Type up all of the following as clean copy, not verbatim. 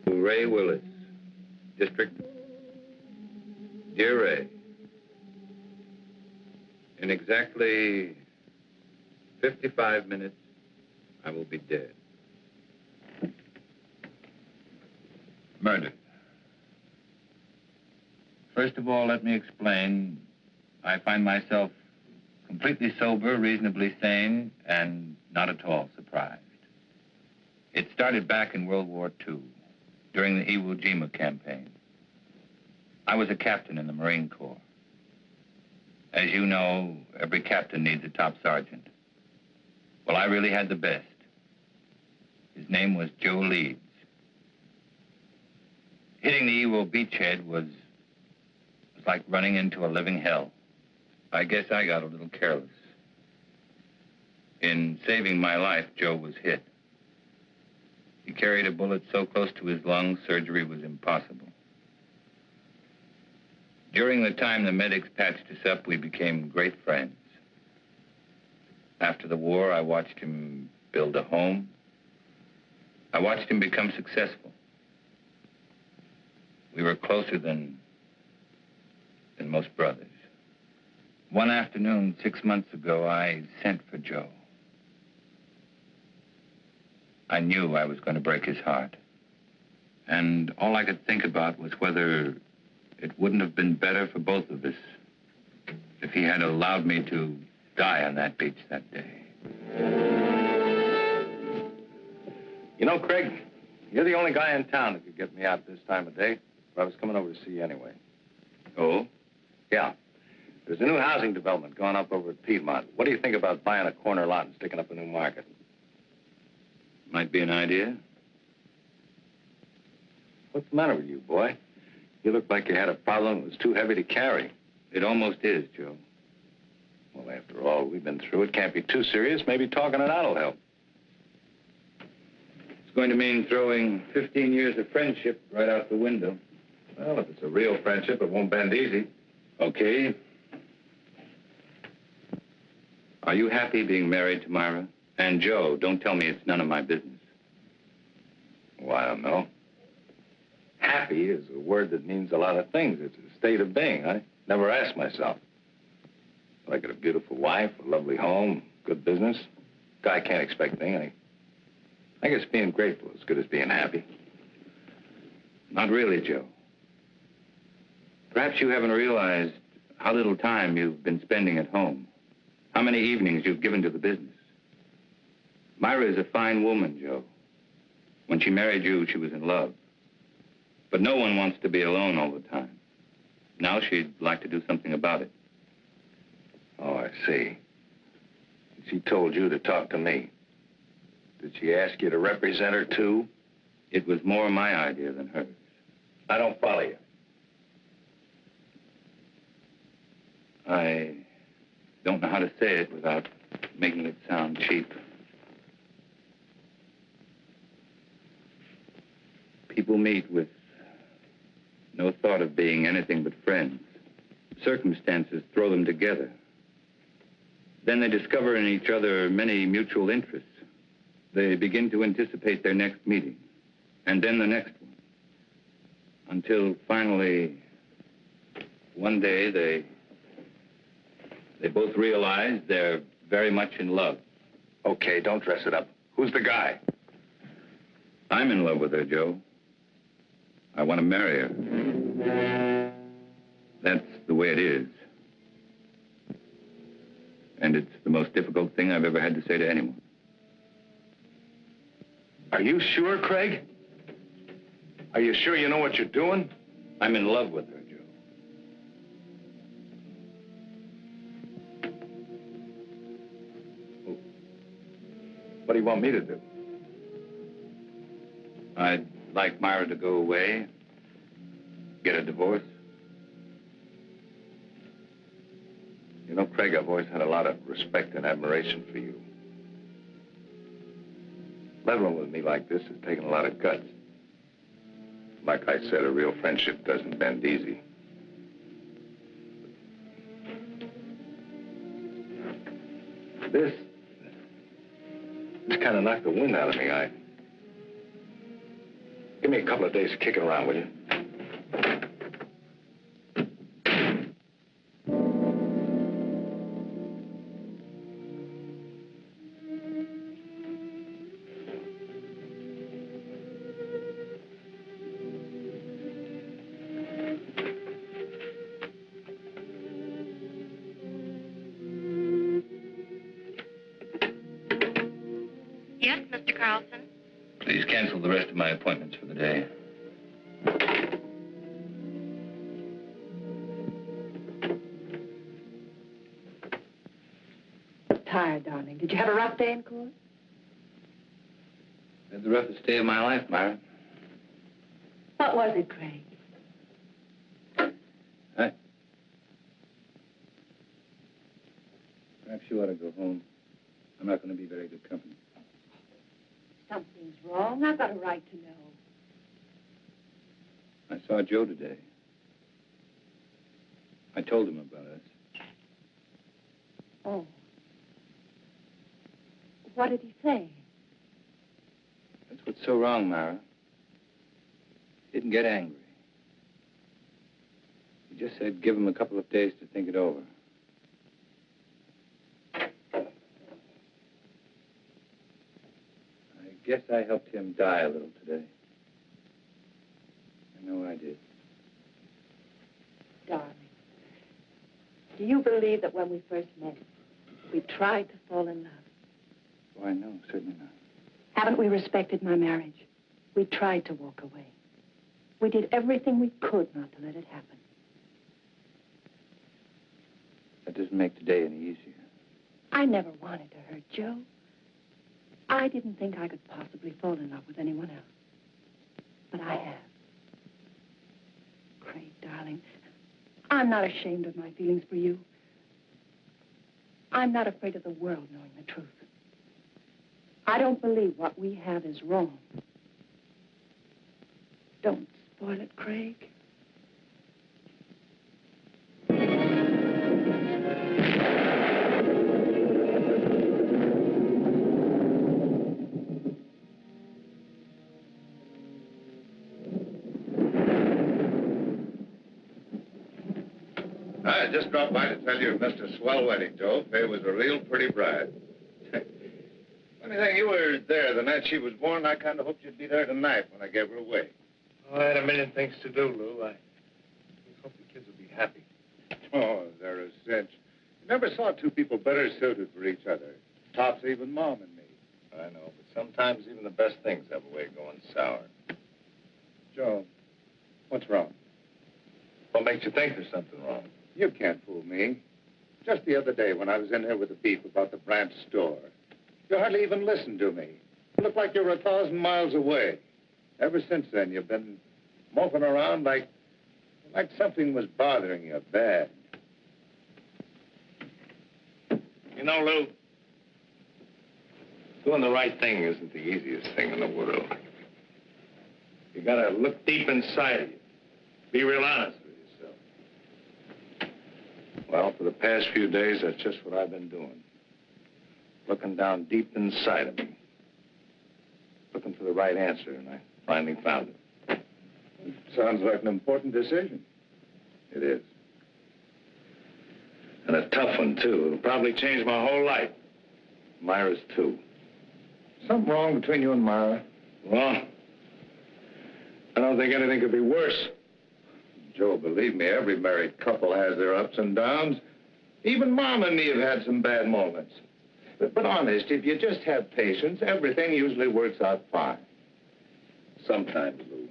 Ray Willis, District. Dear Ray, in exactly 55 minutes, I will be dead. Murdered. First of all, let me explain. I find myself completely sober, reasonably sane, and not at all surprised. It started back in World War II, during the Iwo Jima campaign. I was a captain in the Marine Corps. As you know, every captain needs a top sergeant. Well, I really had the best. His name was Joe Leeds. Hitting the Iwo beachhead was like running into a living hell. I guess I got a little careless. In saving my life, Joe was hit. He carried a bullet so close to his lungs, surgery was impossible. During the time the medics patched us up, we became great friends. After the war, I watched him build a home. I watched him become successful. We were closer than most brothers. One afternoon, 6 months ago, I sent for Joe. I knew I was going to break his heart. And all I could think about was whether it wouldn't have been better for both of us if he had allowed me to die on that beach that day. You know, Craig, you're the only guy in town that could get me out this time of day. But I was coming over to see you anyway. Oh? Yeah. There's a new housing development going up over at Piedmont. What do you think about buying a corner lot and sticking up a new market? Might be an idea. What's the matter with you, boy? You look like you had a problem that was too heavy to carry. It almost is, Joe. Well, after all we've been through, it can't be too serious. Maybe talking it out will help. It's going to mean throwing 15 years of friendship right out the window. Well, if it's a real friendship, it won't bend easy. Okay. Are you happy being married to Myra? And Joe, don't tell me it's none of my business. Well, I don't know. Happy is a word that means a lot of things. It's a state of being. I never asked myself. I got a beautiful wife, a lovely home, good business. Guy can't expect anything. I guess being grateful is as good as being happy. Not really, Joe. Perhaps you haven't realized how little time you've been spending at home. How many evenings you've given to the business. Myra is a fine woman, Joe. When she married you, she was in love. But no one wants to be alone all the time. Now she'd like to do something about it. Oh, I see. She told you to talk to me. Did she ask you to represent her, too? It was more my idea than hers. I don't follow you. I don't know how to say it without making it sound cheap. People meet with no thought of being anything but friends. Circumstances throw them together. Then they discover in each other many mutual interests. They begin to anticipate their next meeting, and then the next one. Until finally, one day, they both realize they're very much in love. Okay, don't dress it up. Who's the guy? I'm in love with her, Joe. I want to marry her. That's the way it is. And it's the most difficult thing I've ever had to say to anyone. Are you sure, Craig? Are you sure you know what you're doing? I'm in love with her, Joe. What do you want me to do? I'd like Myra to go away, get a divorce. You know, Craig, I've always had a lot of respect and admiration for you. Leveling with me like this has taken a lot of guts. Like I said, a real friendship doesn't bend easy. It's kind of knocked the wind out of me. Give me a couple of days kicking around, will you? Yes, Mr. Carlson? Please cancel the rest of my appointments for the day. Tired, darling. Did you have a rough day in court? Had the roughest day of my life, Myra. What was it, Craig? Perhaps you ought to go home. I'm not going to be very good company. Something's wrong. I've got a right to know. I saw Joe today. I told him about us. Oh. What did he say? That's what's so wrong, Myra. He didn't get angry. He just said give him a couple of days to think it over. I guess I helped him die a little today. I know I did. Darling, do you believe that when we first met, we tried to fall in love? Why, no, certainly not. Haven't we respected my marriage? We tried to walk away. We did everything we could not to let it happen. That doesn't make today any easier. I never wanted to hurt Joe. I didn't think I could possibly fall in love with anyone else. But I have. Craig, darling, I'm not ashamed of my feelings for you. I'm not afraid of the world knowing the truth. I don't believe what we have is wrong. Don't spoil it, Craig. I just dropped by to tell you it missed a swell wedding, Joe. Faye was a real pretty bride. Funny thing, you were there the night she was born. I kind of hoped you'd be there tonight when I gave her away. Oh, I had a million things to do, Lou. I just hope the kids will be happy. Oh, they're a cinch. You never saw two people better suited for each other. Tops even Mom and me. I know, but sometimes even the best things have a way of going sour. Joe, what's wrong? What makes you think there's something wrong? You can't fool me. Just the other day when I was in here with the beef about the branch store, you hardly even listened to me. You looked like you were 1,000 miles away. Ever since then, you've been moping around like something was bothering you bad. You know, Lou, doing the right thing isn't the easiest thing in the world. You gotta look deep inside of you. Be real honest with yourself. Well, for the past few days, that's just what I've been doing. Looking down deep inside of me. Looking for the right answer, and I finally found it. Sounds like an important decision. It is. And a tough one, too. It'll probably change my whole life. Myra's too. Something wrong between you and Myra? Well, I don't think anything could be worse. Joe, believe me, every married couple has their ups and downs. Even Mom and me have had some bad moments. But honest, if you just have patience, everything usually works out fine. Sometimes, Lou.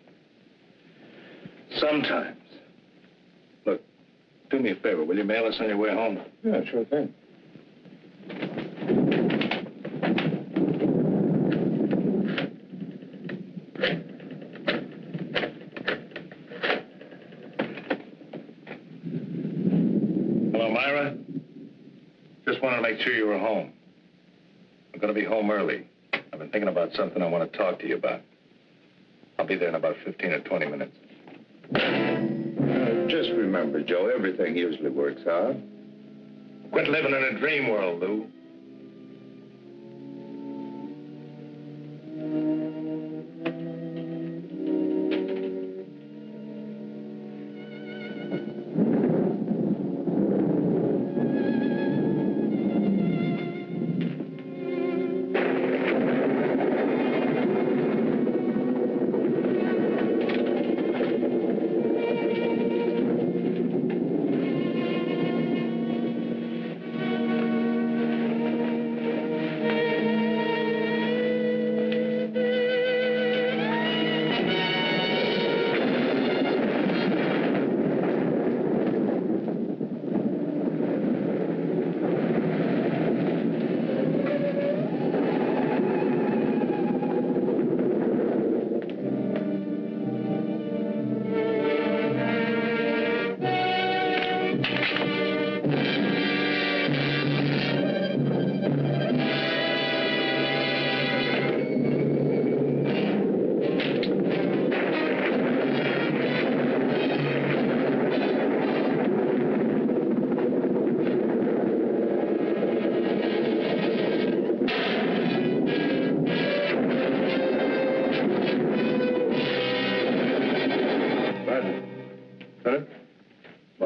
Sometimes. Look, do me a favor. Will you mail us on your way home? Yeah, sure thing. Hello, Myra. Just wanted to make sure you were home. I'm going to be home early. I've been thinking about something I want to talk to you about. I'll be there in about 15 or 20 minutes. Just remember, Joe, everything usually works out. Quit living in a dream world, Lou.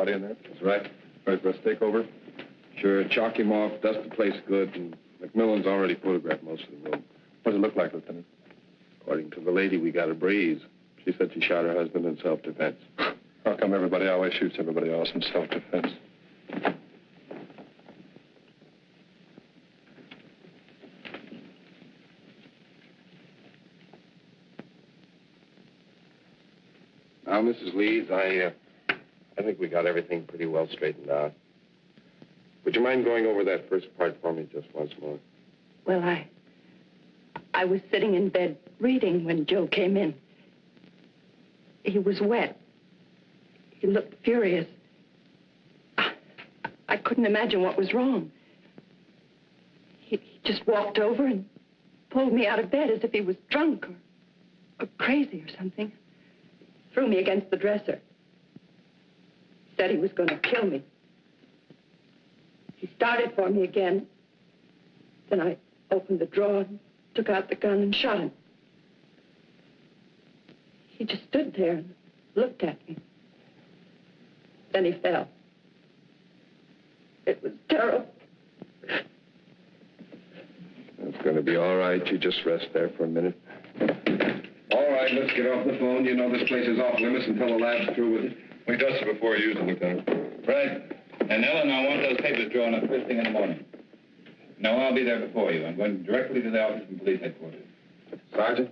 body in there? That's right. Ready for us to take over? Sure, chalk him off, dust the place good, and McMillan's already photographed most of the room. What does it look like, Lieutenant? According to the lady, we got a breeze. She said she shot her husband in self-defense. How come everybody always shoots everybody else in self-defense? Now, Mrs. Leeds, I think we got everything pretty well straightened out. Would you mind going over that first part for me just once more? Well, I was sitting in bed reading when Joe came in. He was wet. He looked furious. I couldn't imagine what was wrong. He just walked over and pulled me out of bed as if he was drunk or crazy or something. Threw me against the dresser. Said he was going to kill me. He started for me again. Then I opened the drawer and took out the gun and shot him. He just stood there and looked at me. Then he fell. It was terrible. It's going to be all right. You just rest there for a minute. All right, let's get off the phone. You know this place is off limits until the lab's through with it. We dust it before you use it, Lieutenant. Right. And Ellen, I want those papers drawn up first thing in the morning. No, I'll be there before you. I'm going directly to the office from police headquarters. Sergeant,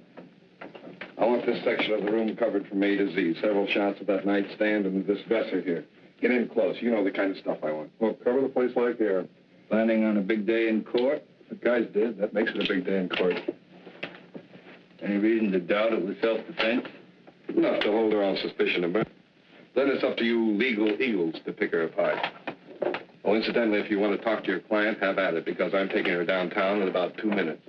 I want this section of the room covered from A to Z. Several shots of that nightstand and this dresser here. Get in close. You know the kind of stuff I want. Well, cover the place like the air. Planning on a big day in court? The guys did. That makes it a big day in court. Any reason to doubt it was self-defense? Enough to hold her on suspicion of murder. Then it's up to you legal eagles to pick her apart. Oh, incidentally, if you want to talk to your client, have at it, because I'm taking her downtown in about 2 minutes.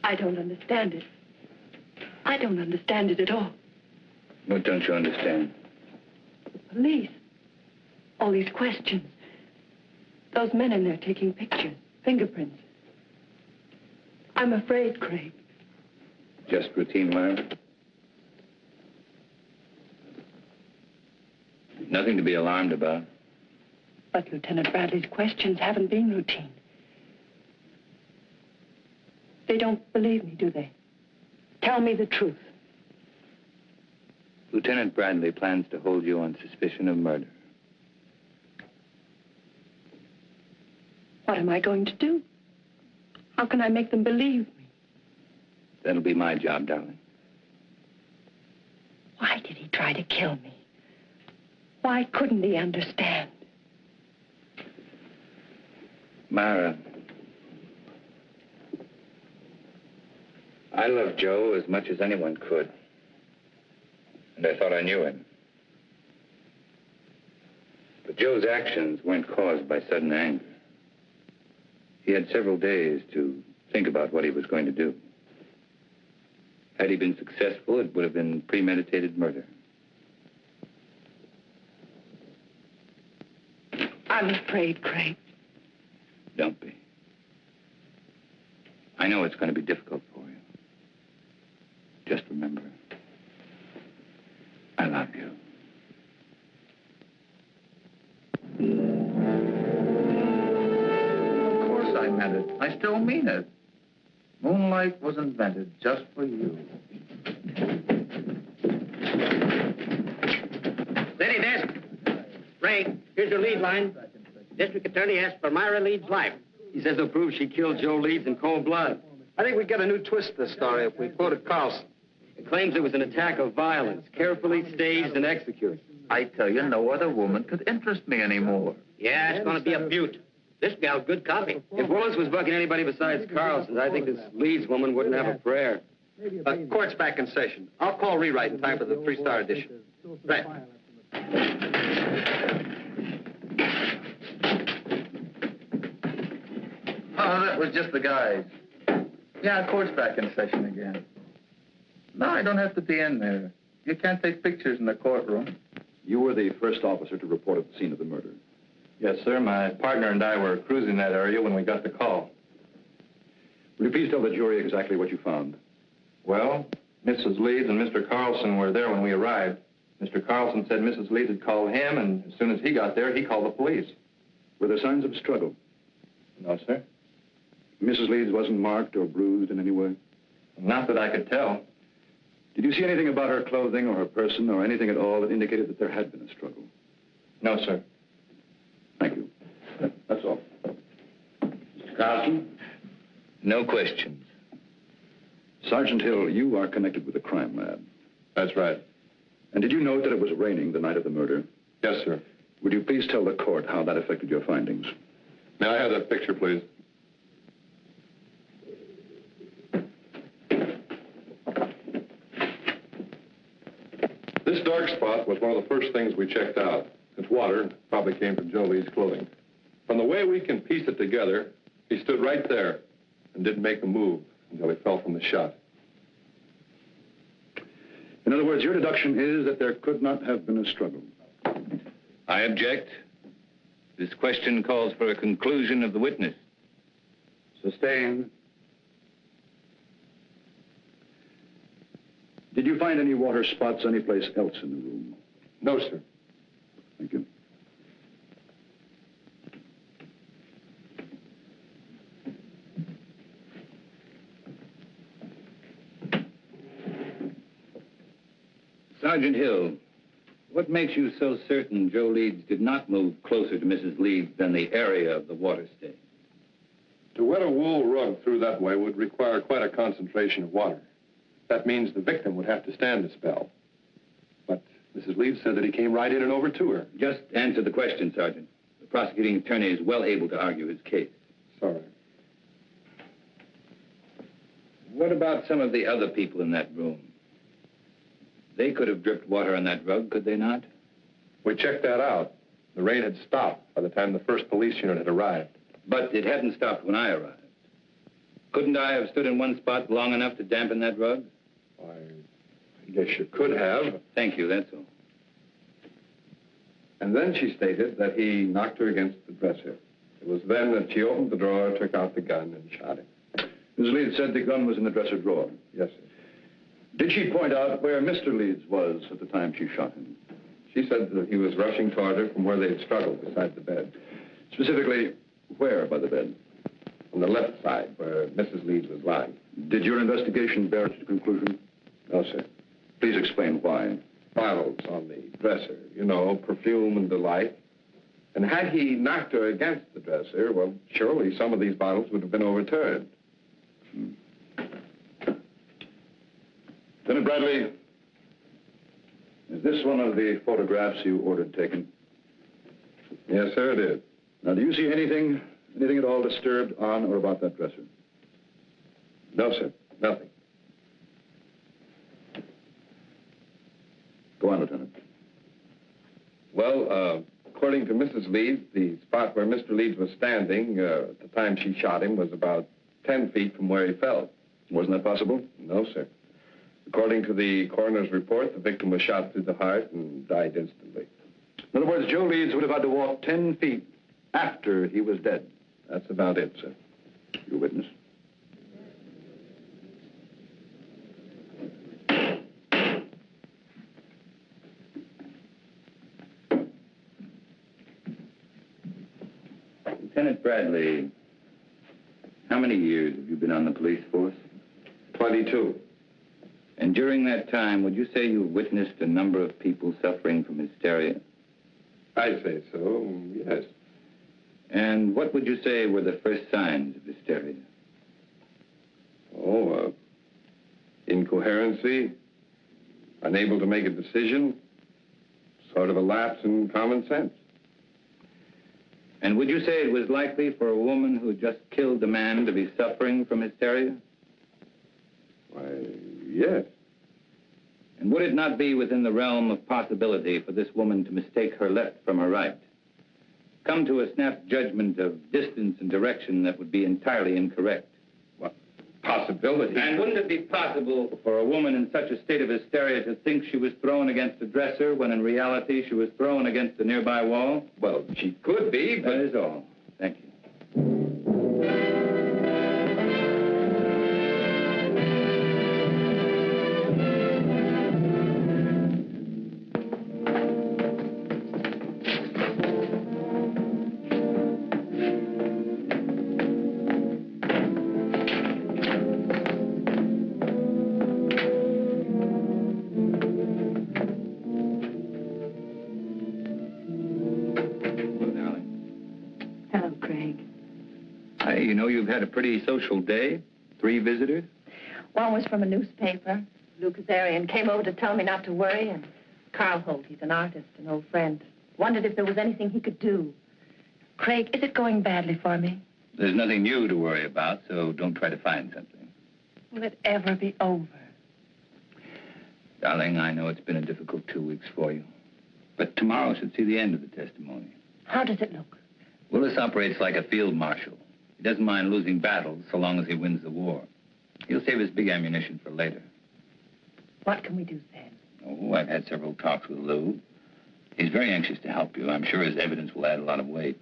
I don't understand it. I don't understand it at all. What don't you understand? Police. All these questions. Those men in there taking pictures, fingerprints. I'm afraid, Craig. Just routine, Myra? Nothing to be alarmed about. But Lieutenant Bradley's questions haven't been routine. They don't believe me, do they? Tell me the truth. Lieutenant Bradley plans to hold you on suspicion of murder. What am I going to do? How can I make them believe me? That'll be my job, darling. Why did he try to kill me? Why couldn't he understand? Myra, I love Joe as much as anyone could. And I thought I knew him. But Joe's actions weren't caused by sudden anger. He had several days to think about what he was going to do. Had he been successful, it would have been premeditated murder. I'm afraid, Craig. Don't be. I know it's going to be difficult for you. Just remember, I love you. Of course I meant it. I still mean it. Moonlight was invented just for you. Steady, desk. Ray, here's your lead line. District Attorney asked for Myra Leeds' life. He says he'll prove she killed Joe Leeds in cold blood. I think we get a new twist to the story if we quoted Carlson. It claims it was an attack of violence, carefully staged and executed. I tell you, no other woman could interest me anymore. Yeah, it's going to be a beaut. This gal's good copy. If Willis was bucking anybody besides Carlson, I think this Leeds woman wouldn't have a prayer. Court's back in session. I'll call rewrite in time for the 3-star edition. Right. Oh, that was just the guys. Yeah, court's back in session again. No, I don't have to be in there. You can't take pictures in the courtroom. You were the first officer to report at the scene of the murder. Yes, sir. My partner and I were cruising that area when we got the call. Will you please tell the jury exactly what you found? Well, Mrs. Leeds and Mr. Carlson were there when we arrived. Mr. Carlson said Mrs. Leeds had called him, and as soon as he got there, he called the police. Were there signs of struggle? No, sir. Mrs. Leeds wasn't marked or bruised in any way? Not that I could tell. Did you see anything about her clothing or her person or anything at all that indicated that there had been a struggle? No, sir. Thank you. That's all. Mr. Carlson? No questions. Sergeant Hill, you are connected with the crime lab. That's right. And did you note that it was raining the night of the murder? Yes, sir. Would you please tell the court how that affected your findings? May I have that picture, please? This dark spot was one of the first things we checked out. It's water, probably came from Joe Lee's clothing. From the way we can piece it together, he stood right there and didn't make a move until he fell from the shot. In other words, your deduction is that there could not have been a struggle. I object. This question calls for a conclusion of the witness. Sustained. Did you find any water spots anyplace else in the room? No, sir. Thank you. Sergeant Hill, what makes you so certain Joe Leeds did not move closer to Mrs. Leeds than the area of the water stain? To wet a wool rug through that way would require quite a concentration of water. That means the victim would have to stand a spell. But Mrs. Leeds said that he came right in and over to her. Just answer the question, Sergeant. The prosecuting attorney is well able to argue his case. Sorry. What about some of the other people in that room? They could have dripped water on that rug, could they not? We checked that out. The rain had stopped by the time the first police unit had arrived. But it hadn't stopped when I arrived. Couldn't I have stood in one spot long enough to dampen that rug? Why, I guess you could have. Thank you, that's all. And then she stated that he knocked her against the dresser. It was then that she opened the drawer, took out the gun, and shot him. Ms. Leeds said the gun was in the dresser drawer. Yes, sir. Did she point out where Mr. Leeds was at the time she shot him? She said that he was rushing toward her from where they had struggled beside the bed. Specifically, where by the bed? On the left side, where Mrs. Leeds was lying. Did your investigation bear it to conclusion? No, sir. Please explain why. Bottles on the dresser, you know, perfume and delight. And had he knocked her against the dresser, well, surely some of these bottles would have been overturned. Lieutenant Bradley, is this one of the photographs you ordered taken? Yes, sir, it is. Now, do you see anything at all disturbed on or about that dresser? No, sir, nothing. Go on, Lieutenant. Well, according to Mrs. Leeds, the spot where Mr. Leeds was standing at the time she shot him was about 10 feet from where he fell. Wasn't that possible? No, sir. According to the coroner's report, the victim was shot through the heart and died instantly. In other words, Joe Leeds would have had to walk 10 feet after he was dead. That's about it, sir. You witness? Lieutenant Bradley, how many years have you been on the police force? 22. And during that time, would you say you witnessed a number of people suffering from hysteria? I'd say so, yes. And what would you say were the first signs of hysteria? Oh, incoherency, unable to make a decision, sort of a lapse in common sense. And would you say it was likely for a woman who just killed a man to be suffering from hysteria? Why, yes. And would it not be within the realm of possibility for this woman to mistake her left from her right? Come to a snap judgment of distance and direction that would be entirely incorrect? What? possibility. And wouldn't it be possible for a woman in such a state of hysteria to think she was thrown against a dresser when in reality she was thrown against a nearby wall? Well, she could be, but... That is all. Thank you. You know, you've had a pretty social day. 3 visitors. One was from a newspaper. Lou Kazarian came over to tell me not to worry, and Carl Holt, he's an artist, an old friend, wondered if there was anything he could do. Craig, is it going badly for me? There's nothing new to worry about, so don't try to find something. Will it ever be over? Darling, I know it's been a difficult 2 weeks for you, but tomorrow should see the end of the testimony. How does it look? Willis operates like a field marshal. He doesn't mind losing battles so long as he wins the war. He'll save his big ammunition for later. What can we do then? Oh, I've had several talks with Lou. He's very anxious to help you. I'm sure his evidence will add a lot of weight.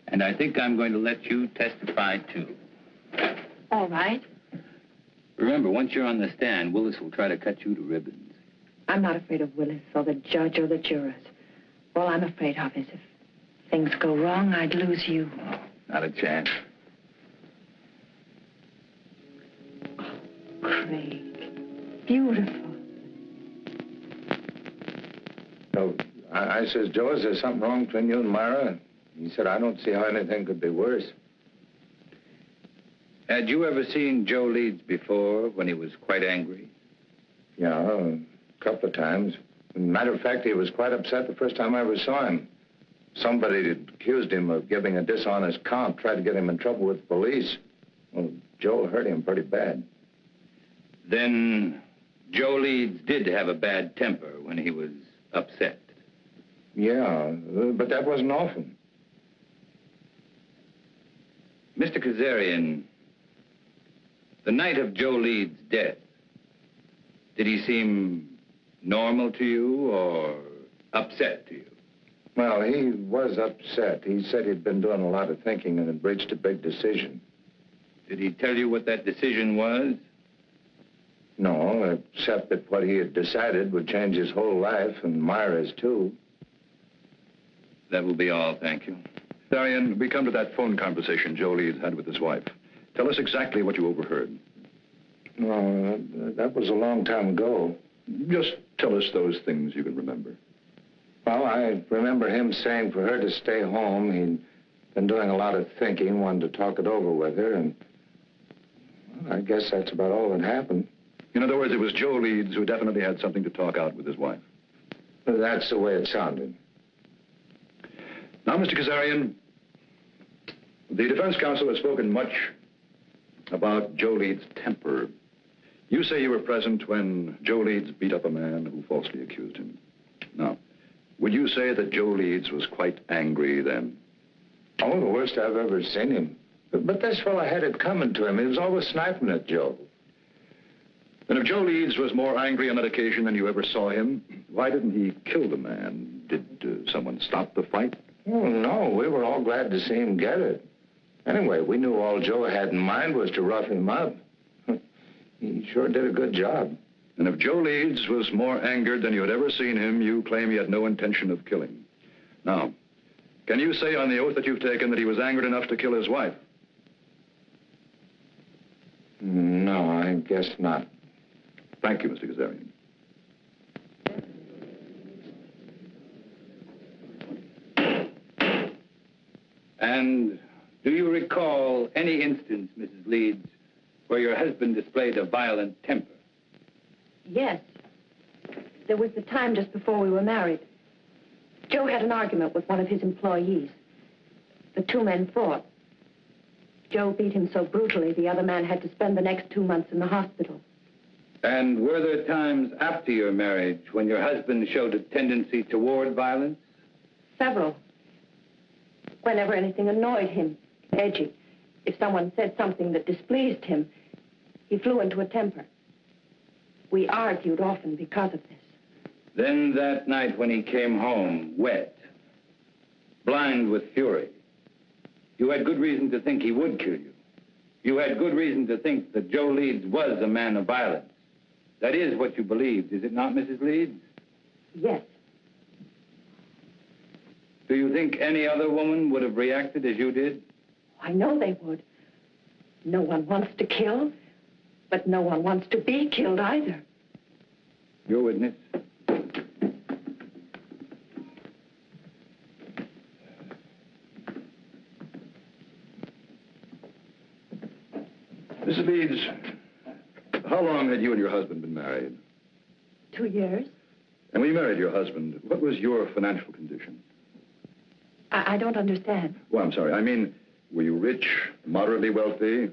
And I think I'm going to let you testify, too. All right. Remember, once you're on the stand, Willis will try to cut you to ribbons. I'm not afraid of Willis or the judge or the jurors. All I'm afraid of is if things go wrong, I'd lose you. Oh, not a chance. Craig, beautiful. So I says, Joe, is there something wrong between you and Myra? He said, I don't see how anything could be worse. Had you ever seen Joe Leeds before when he was quite angry? Yeah, a couple of times. Matter of fact, he was quite upset the first time I ever saw him. Somebody had accused him of giving a dishonest count, tried to get him in trouble with the police. Well, Joe hurt him pretty bad. Then Joe Leeds did have a bad temper when he was upset. Yeah, but that wasn't often. Mr. Kazarian, the night of Joe Leeds' death, did he seem normal to you or upset to you? Well, he was upset. He said he'd been doing a lot of thinking and had reached a big decision. Did he tell you what that decision was? No, except that what he had decided would change his whole life, and Myra's, too. That will be all, thank you. Darian, we come to that phone conversation Joe Leeds had with his wife. Tell us exactly what you overheard. No, that was a long time ago. Just tell us those things you can remember. Well, I remember him saying for her to stay home. He'd been doing a lot of thinking, wanted to talk it over with her, and well, I guess that's about all that happened. In other words, it was Joe Leeds who definitely had something to talk out with his wife. That's the way it sounded. Now, Mr. Kazarian, the defense counsel has spoken much about Joe Leeds' temper. You say you were present when Joe Leeds beat up a man who falsely accused him. Now, would you say that Joe Leeds was quite angry then? Oh, the worst I've ever seen him. But this fellow had it coming to him. He was always sniping at Joe. Then if Joe Leeds was more angry on that occasion than you ever saw him, why didn't he kill the man? Did someone stop the fight? Oh, no. We were all glad to see him get it. Anyway, we knew all Joe had in mind was to rough him up. He sure did a good job. And if Joe Leeds was more angered than you had ever seen him, you claim he had no intention of killing. Now, can you say on the oath that you've taken that he was angered enough to kill his wife? No, I guess not. Thank you, Mr. Kazarian. And do you recall any instance, Mrs. Leeds, where your husband displayed a violent temper? Yes. There was the time just before we were married. Joe had an argument with one of his employees. The 2 men fought. Joe beat him so brutally, the other man had to spend the next 2 months in the hospital. And were there times after your marriage when your husband showed a tendency toward violence? Several. Whenever anything annoyed him, edgy. If someone said something that displeased him, He flew into a temper. We argued often because of this. Then that night when he came home, wet, blind with fury, you had good reason to think he would kill you. You had good reason to think that Joe Leeds was a man of violence. That is what you believed, is it not, Mrs. Leeds? Yes. Do you think any other woman would have reacted as you did? I know they would. No one wants to kill, but no one wants to be killed either. Your witness. Mrs. Leeds, how long had you and your husband been married? 2 years. And when you married your husband, what was your financial condition? I don't understand. Well, I'm sorry. I mean, were you rich, moderately wealthy,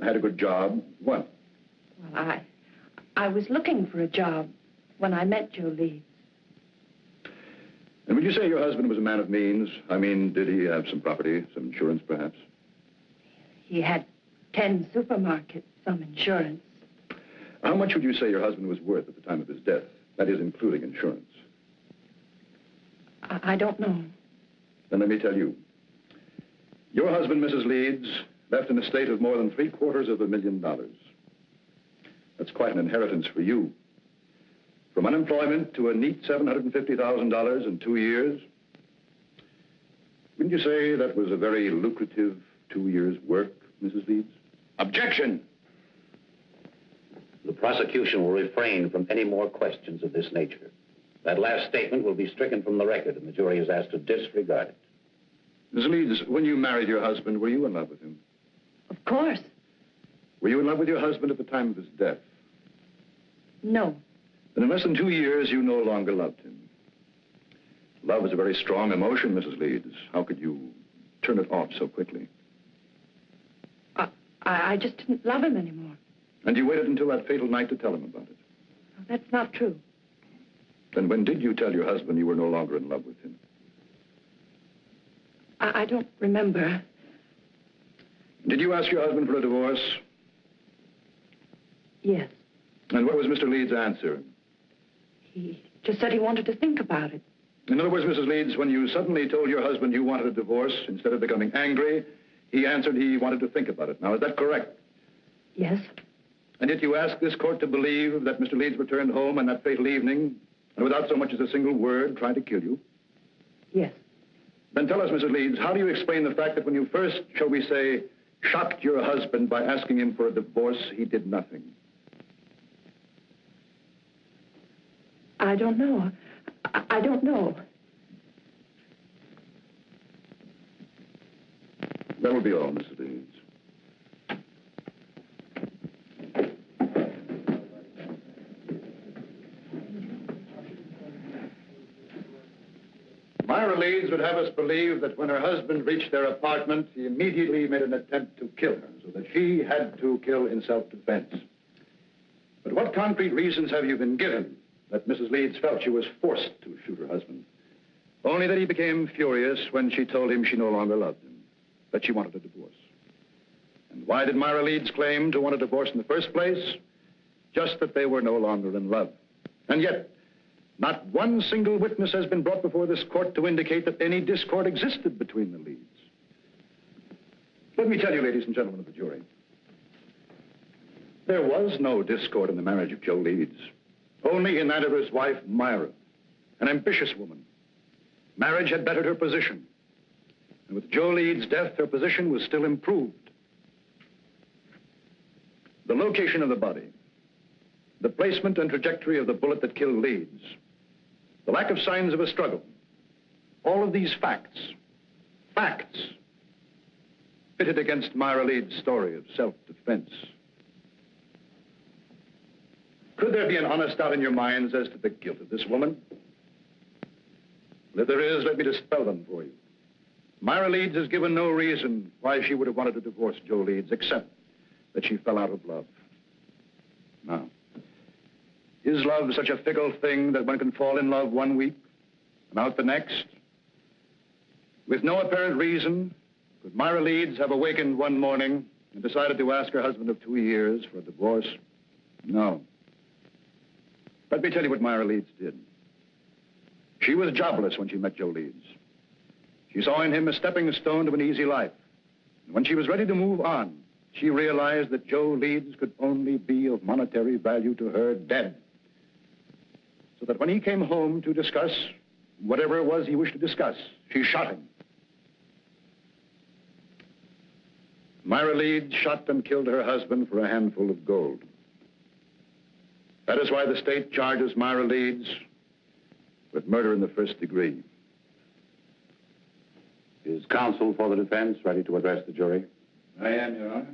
had a good job? What? Well, I was looking for a job when I met Joe Leeds. And would you say your husband was a man of means? I mean, did he have some property, some insurance, perhaps? He had 10 supermarkets, some insurance. How much would you say your husband was worth at the time of his death? That is, including insurance. I don't know. Then let me tell you. Your husband, Mrs. Leeds, left an estate of more than $750,000. That's quite an inheritance for you. From unemployment to a neat $750,000 in 2 years. Wouldn't you say that was a very lucrative 2 years' work, Mrs. Leeds? Objection! The prosecution will refrain from any more questions of this nature. That last statement will be stricken from the record, and the jury is asked to disregard it. Mrs. Leeds, when you married your husband, were you in love with him? Of course. Were you in love with your husband at the time of his death? No. Then in less than 2 years, you no longer loved him. Love is a very strong emotion, Mrs. Leeds. How could you turn it off so quickly? I just didn't love him anymore. And you waited until that fatal night to tell him about it. No, that's not true. Then when did you tell your husband you were no longer in love with him? I don't remember. Did you ask your husband for a divorce? Yes. And what was Mr. Leeds' answer? He just said he wanted to think about it. In other words, Mrs. Leeds, when you suddenly told your husband you wanted a divorce, instead of becoming angry, he answered he wanted to think about it. Now, is that correct? Yes. And yet you asked this court to believe that Mr. Leeds returned home on that fatal evening, and without so much as a single word, tried to kill you? Yes. Then tell us, Mrs. Leeds, how do you explain the fact that when you first, shall we say, shocked your husband by asking him for a divorce, he did nothing? I don't know. I don't know. That will be all, Mrs. Leeds. Myra Leeds would have us believe that when her husband reached their apartment, he immediately made an attempt to kill her, so that she had to kill in self-defense. But what concrete reasons have you been given that Mrs. Leeds felt she was forced to shoot her husband? Only that he became furious when she told him she no longer loved him, that she wanted a divorce. And why did Myra Leeds claim to want a divorce in the first place? Just that they were no longer in love. And yet, not one single witness has been brought before this court to indicate that any discord existed between the Leeds. Let me tell you, ladies and gentlemen of the jury, there was no discord in the marriage of Joe Leeds, only in that of his wife, Myra, an ambitious woman. Marriage had bettered her position, and with Joe Leeds' death, her position was still improved. The location of the body, the placement and trajectory of the bullet that killed Leeds, the lack of signs of a struggle, all of these facts pitted against Myra Leeds' story of self-defense. Could there be an honest doubt in your minds as to the guilt of this woman? Well, if there is, let me dispel them for you. Myra Leeds has given no reason why she would have wanted to divorce Joe Leeds, except that she fell out of love. Now, is love such a fickle thing that one can fall in love one week and out the next? With no apparent reason, could Myra Leeds have awakened one morning and decided to ask her husband of 2 years for a divorce? No. Let me tell you what Myra Leeds did. She was jobless when she met Joe Leeds. She saw in him a stepping stone to an easy life. And when she was ready to move on, she realized that Joe Leeds could only be of monetary value to her dead. So that when he came home to discuss whatever it was he wished to discuss, she shot him. Myra Leeds shot and killed her husband for a handful of gold. That is why the state charges Myra Leeds with murder in the first degree. Is counsel for the defense ready to address the jury? I am, Your Honor.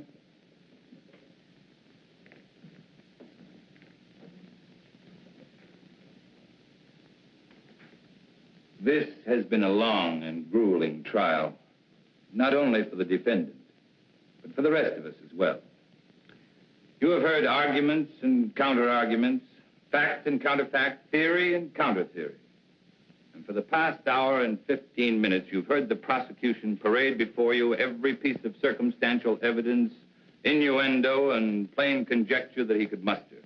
This has been a long and grueling trial, not only for the defendant, but for the rest of us as well. You have heard arguments and counter-arguments, fact and counterfact, theory and counter-theory. And for the past hour and 15 minutes, you've heard the prosecution parade before you every piece of circumstantial evidence, innuendo, and plain conjecture that he could muster.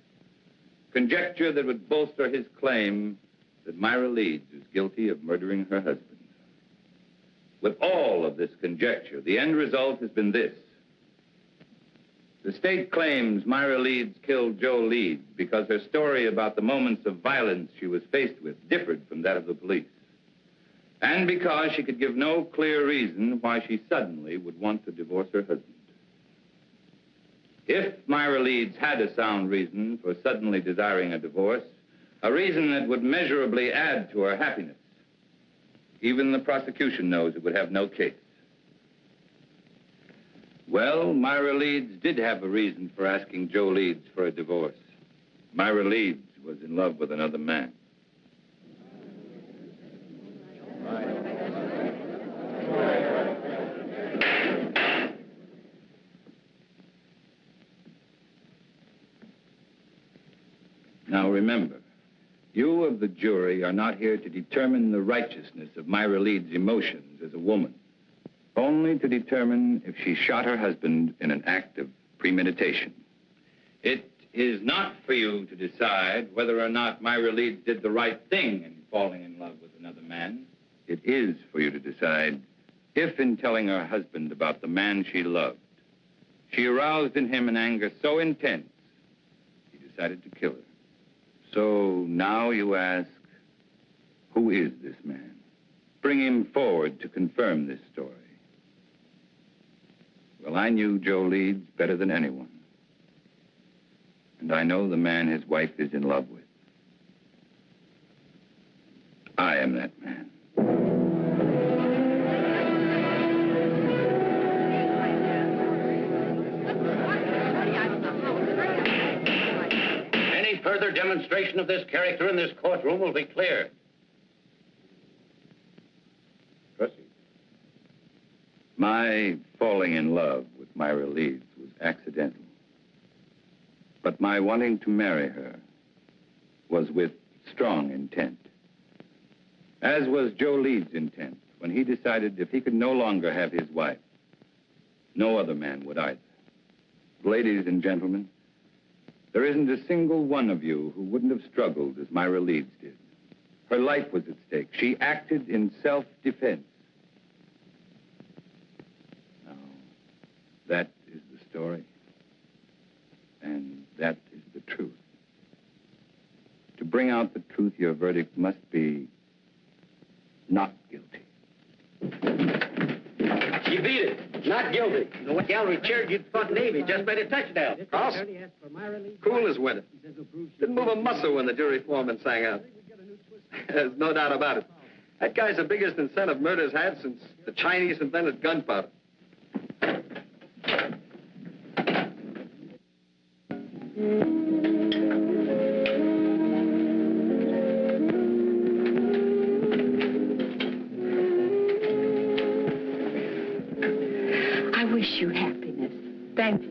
Conjecture that would bolster his claim that Myra Leeds is guilty of murdering her husband. With all of this conjecture, the end result has been this. The state claims Myra Leeds killed Joe Leeds because her story about the moments of violence she was faced with differed from that of the police. And because she could give no clear reason why she suddenly would want to divorce her husband. If Myra Leeds had a sound reason for suddenly desiring a divorce, a reason that would measurably add to her happiness, even the prosecution knows it would have no case. Well, Myra Leeds did have a reason for asking Joe Leeds for a divorce. Myra Leeds was in love with another man. Now remember, you of the jury are not here to determine the righteousness of Myra Leeds' emotions as a woman, only to determine if she shot her husband in an act of premeditation. It is not for you to decide whether or not Myra Leeds did the right thing in falling in love with another man. It is for you to decide if, in telling her husband about the man she loved, she aroused in him an anger so intense, he decided to kill her. So now you ask, who is this man? Bring him forward to confirm this story. Well, I knew Joe Leeds better than anyone. And I know the man his wife is in love with. I am that man. Any further demonstration of this character in this courtroom will be clear. Proceed. My falling in love with Myra Leeds was accidental. But my wanting to marry her was with strong intent. As was Joe Leeds' intent when he decided if he could no longer have his wife, no other man would either. Ladies and gentlemen, there isn't a single one of you who wouldn't have struggled as Myra Leeds did. Her life was at stake. She acted in self-defense. Now, that is the story. And that is the truth. To bring out the truth, your verdict must be not guilty. You beat it. Not guilty. The way gallery cheered, you'd thought Navy just made a touchdown. Cross? Cool as winter. Didn't move a muscle when the jury foreman sang out. There's no doubt about it. That guy's the biggest incentive murder's had since the Chinese invented gunpowder. I wish you happiness. Thank you.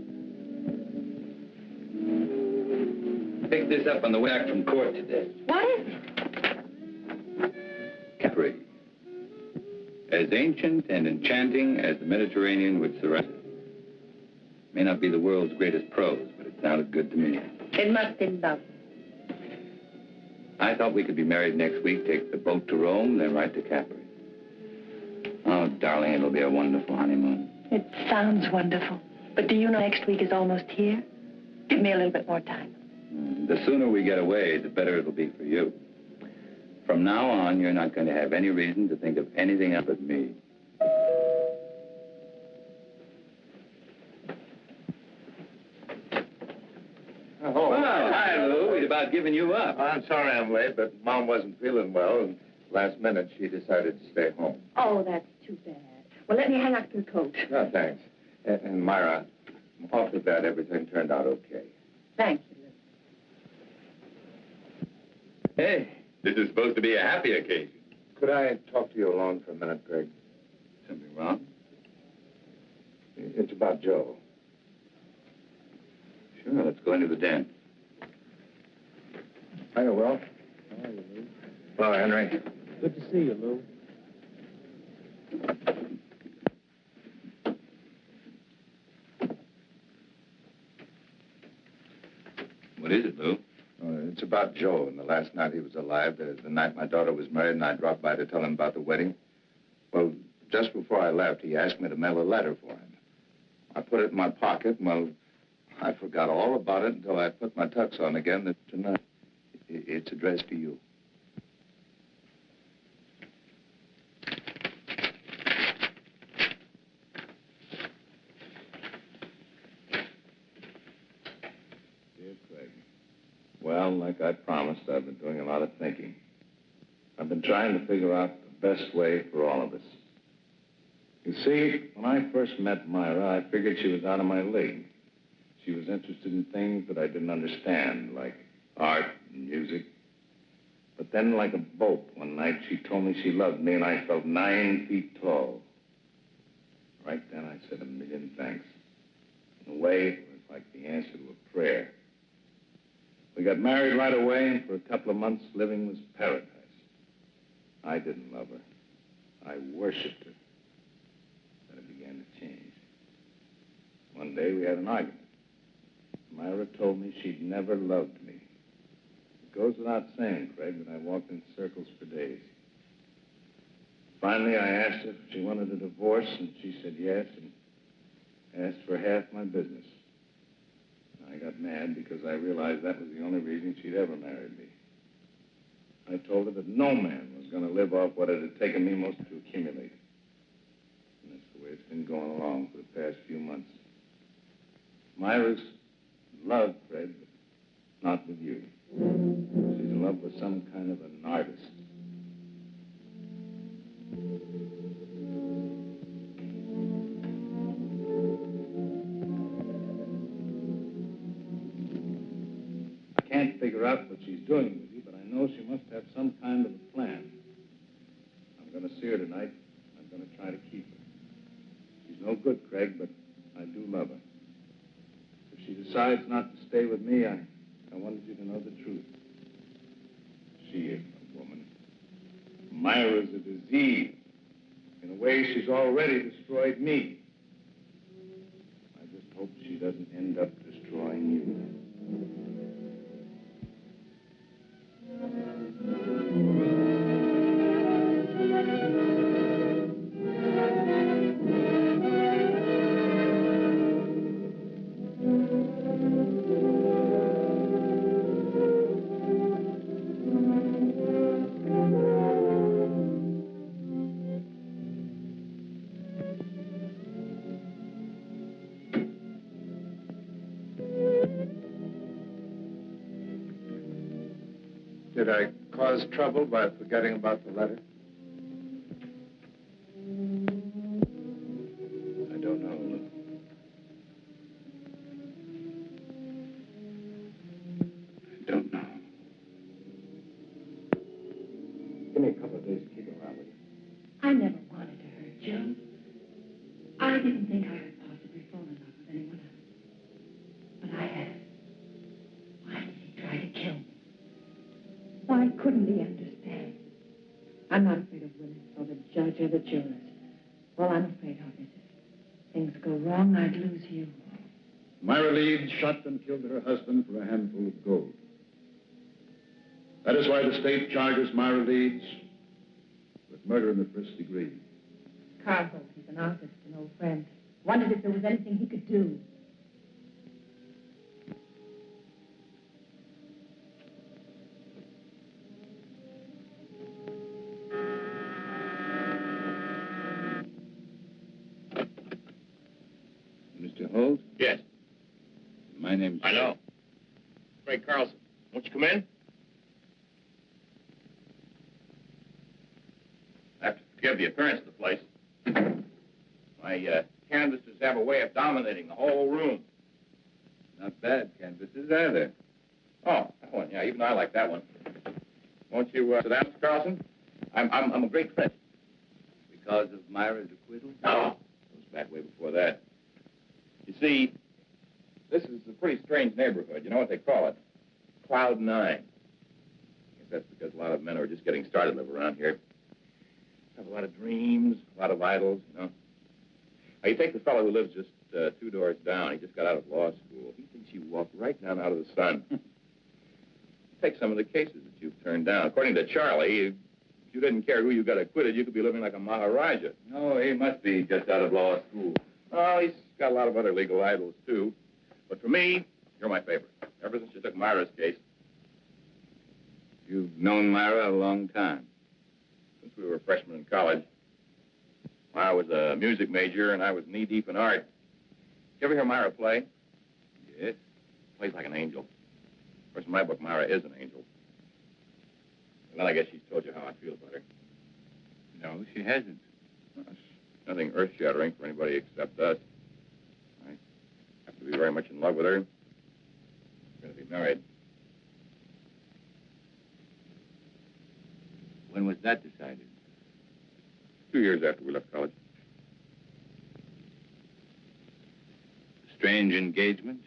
Pick this up on the way back from court today. What is it? Capri. As ancient and enchanting as the Mediterranean would surround it. May not be the world's greatest prose, but it sounded good to me. It must be love. I thought we could be married next week, take the boat to Rome, then right to Capri. Oh, darling, it'll be a wonderful honeymoon. It sounds wonderful. But do you know next week is almost here? Give me a little bit more time. The sooner we get away, the better it'll be for you. From now on, you're not going to have any reason to think of anything else but me. Oh, Well, hi, Lou. We'd about given you up. I'm sorry I'm late, but Mom wasn't feeling well, and last minute she decided to stay home. Oh, that's too bad. Well, let me hang up your coat. No, thanks. And Myra, I'm awfully glad everything turned out okay. Thank you, Lou. Hey, this is supposed to be a happy occasion. Could I talk to you alone for a minute, Greg? Something wrong? It's about Joe. Sure, let's go into the den. Hiya, Will. How are you, Lou? Hello, Henry. Good to see you, Lou. What is it, Lou? It's about Joe and the last night he was alive, the night my daughter was married, and I dropped by to tell him about the wedding. Well, just before I left, he asked me to mail a letter for him. I put it in my pocket, and, well, I forgot all about it until I put my tux on again tonight. It's addressed to you. Dear Craig, well, like I promised, I've been doing a lot of thinking. I've been trying to figure out the best way for all of us. You see, when I first met Myra, I figured she was out of my league. She was interested in things that I didn't understand, like art and music. But then, like a bolt, one night, she told me she loved me, and I felt 9 feet tall. Right then, I said a million thanks. In a way, it was like the answer to a prayer. We got married right away, and for a couple of months, living was paradise. I didn't love her. I worshipped her. Then it began to change. One day, we had an argument. Myra told me she'd never loved me. It goes without saying, Craig, that I walked in circles for days. Finally, I asked her if she wanted a divorce, and she said yes, and asked for half my business. I got mad because I realized that was the only reason she'd ever married me. I told her that no man was going to live off what it had taken me most to accumulate. And that's the way it's been going along for the past few months. Myra's in love, Fred, but not with you. She's in love with some kind of an artist. I can't figure out what she's doing with you, but I know she must have some kind of a plan. I'm going to see her tonight. I'm going to try to keep her. She's no good, Craig, but I do love her. If she decides not to stay with me, I wanted you to know the truth. She isn't a woman. Myra's a disease. In a way, she's already destroyed me. I just hope she doesn't end up destroying you. Did I cause trouble by forgetting about the letter? I don't know, Lou. I don't know. Give me a couple of days to keep around with you. I never wanted to hurt Joe. I didn't think I could possibly fall in love with anyone else. But I had. Why did he try to kill me? Why couldn't he understand? I'm not afraid of Willis or the judge or the jurors. All I'm afraid of is if things go wrong, I'd lose you. Myra Leeds shot and killed her husband for a handful of gold. That is why the state charges Myra Leeds with murder in the first degree. Carl, he's an artist, an old friend. Wondered if there was anything he could do. Mr. Holt? Yes. My name's... I know. Frank Carlson. Won't you come in? I have to forgive the appearance of the place. My canvases have a way of dominating the whole room. Not bad canvases either. Oh, that one. Yeah, even I like that one. Won't you sit down, Mr. Carlson? I'm a great friend. Because of Myra's acquittal? No. It was back way before that. You see, this is a pretty strange neighborhood. You know what they call it? Cloud 9. I guess that's because a lot of men who are just getting started live around here. Have a lot of dreams, a lot of idols, you know. Now, you take the fellow who lives just 2 doors down. He just got out of law school. He thinks you walk right down out of the sun. Take some of the cases that you've turned down. According to Charlie, if you didn't care who you got acquitted, you could be living like a Maharaja. No, he must be just out of law school. Oh, he's got a lot of other legal idols, too. But for me, you're my favorite. Ever since you took Myra's case. You've known Myra a long time. Since we were freshmen in college. Myra was a music major, and I was knee-deep in art. You ever hear Myra play? Yes. Plays like an angel. Of course, in my book, Myra is an angel. And then I guess she's told you how I feel about her. No, she hasn't. Well, it's nothing earth-shattering for anybody except us. I have to be very much in love with her. We're going to be married. When was that decided? 2 years after we left college. Strange engagement?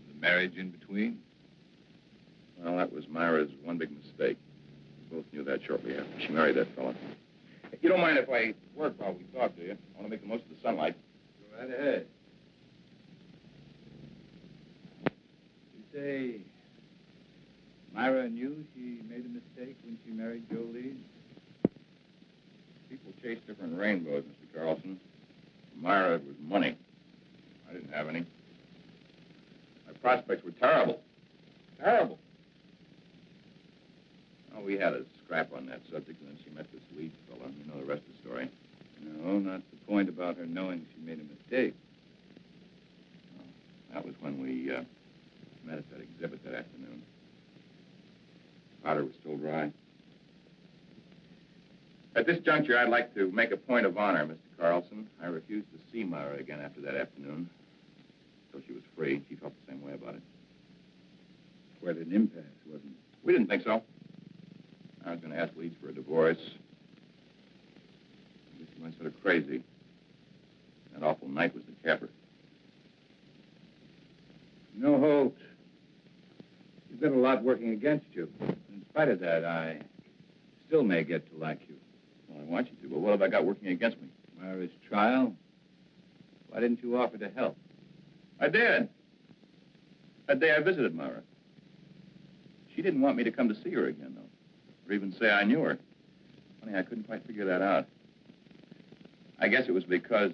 The marriage in between? Well, that was Myra's one big mistake. We both knew that shortly after she married that fella. You don't mind if I work while we talk, do you? I want to make the most of the sunlight. Go right ahead. You say Myra knew she made a mistake when she married Joe Leeds? People chase different rainbows, Mr. Carlson. For Myra, it was money. I didn't have any. My prospects were terrible. Terrible. Oh, we had a scrap on that subject, and then she met this Leeds fella. You know the rest of the story. No, not the point about her knowing she made a mistake. Oh, that was when we met at that exhibit that afternoon. Powder was still dry. At this juncture, I'd like to make a point of honor, Mr. Carlson. I refused to see Myra again after that afternoon. Until she was free. She felt the same way about it. Quite an impasse, wasn't it? We didn't think so. I was going to ask Leeds for a divorce. I guess he went sort of crazy. That awful night was the capper. No, Holt. You've got a lot working against you. In spite of that, I still may get to like you. Well, I want you to, but what have I got working against me? Myra's trial? Why didn't you offer to help? I did. That day I visited Myra. She didn't want me to come to see her again, though. Or even say I knew her. Funny, I couldn't quite figure that out. I guess it was because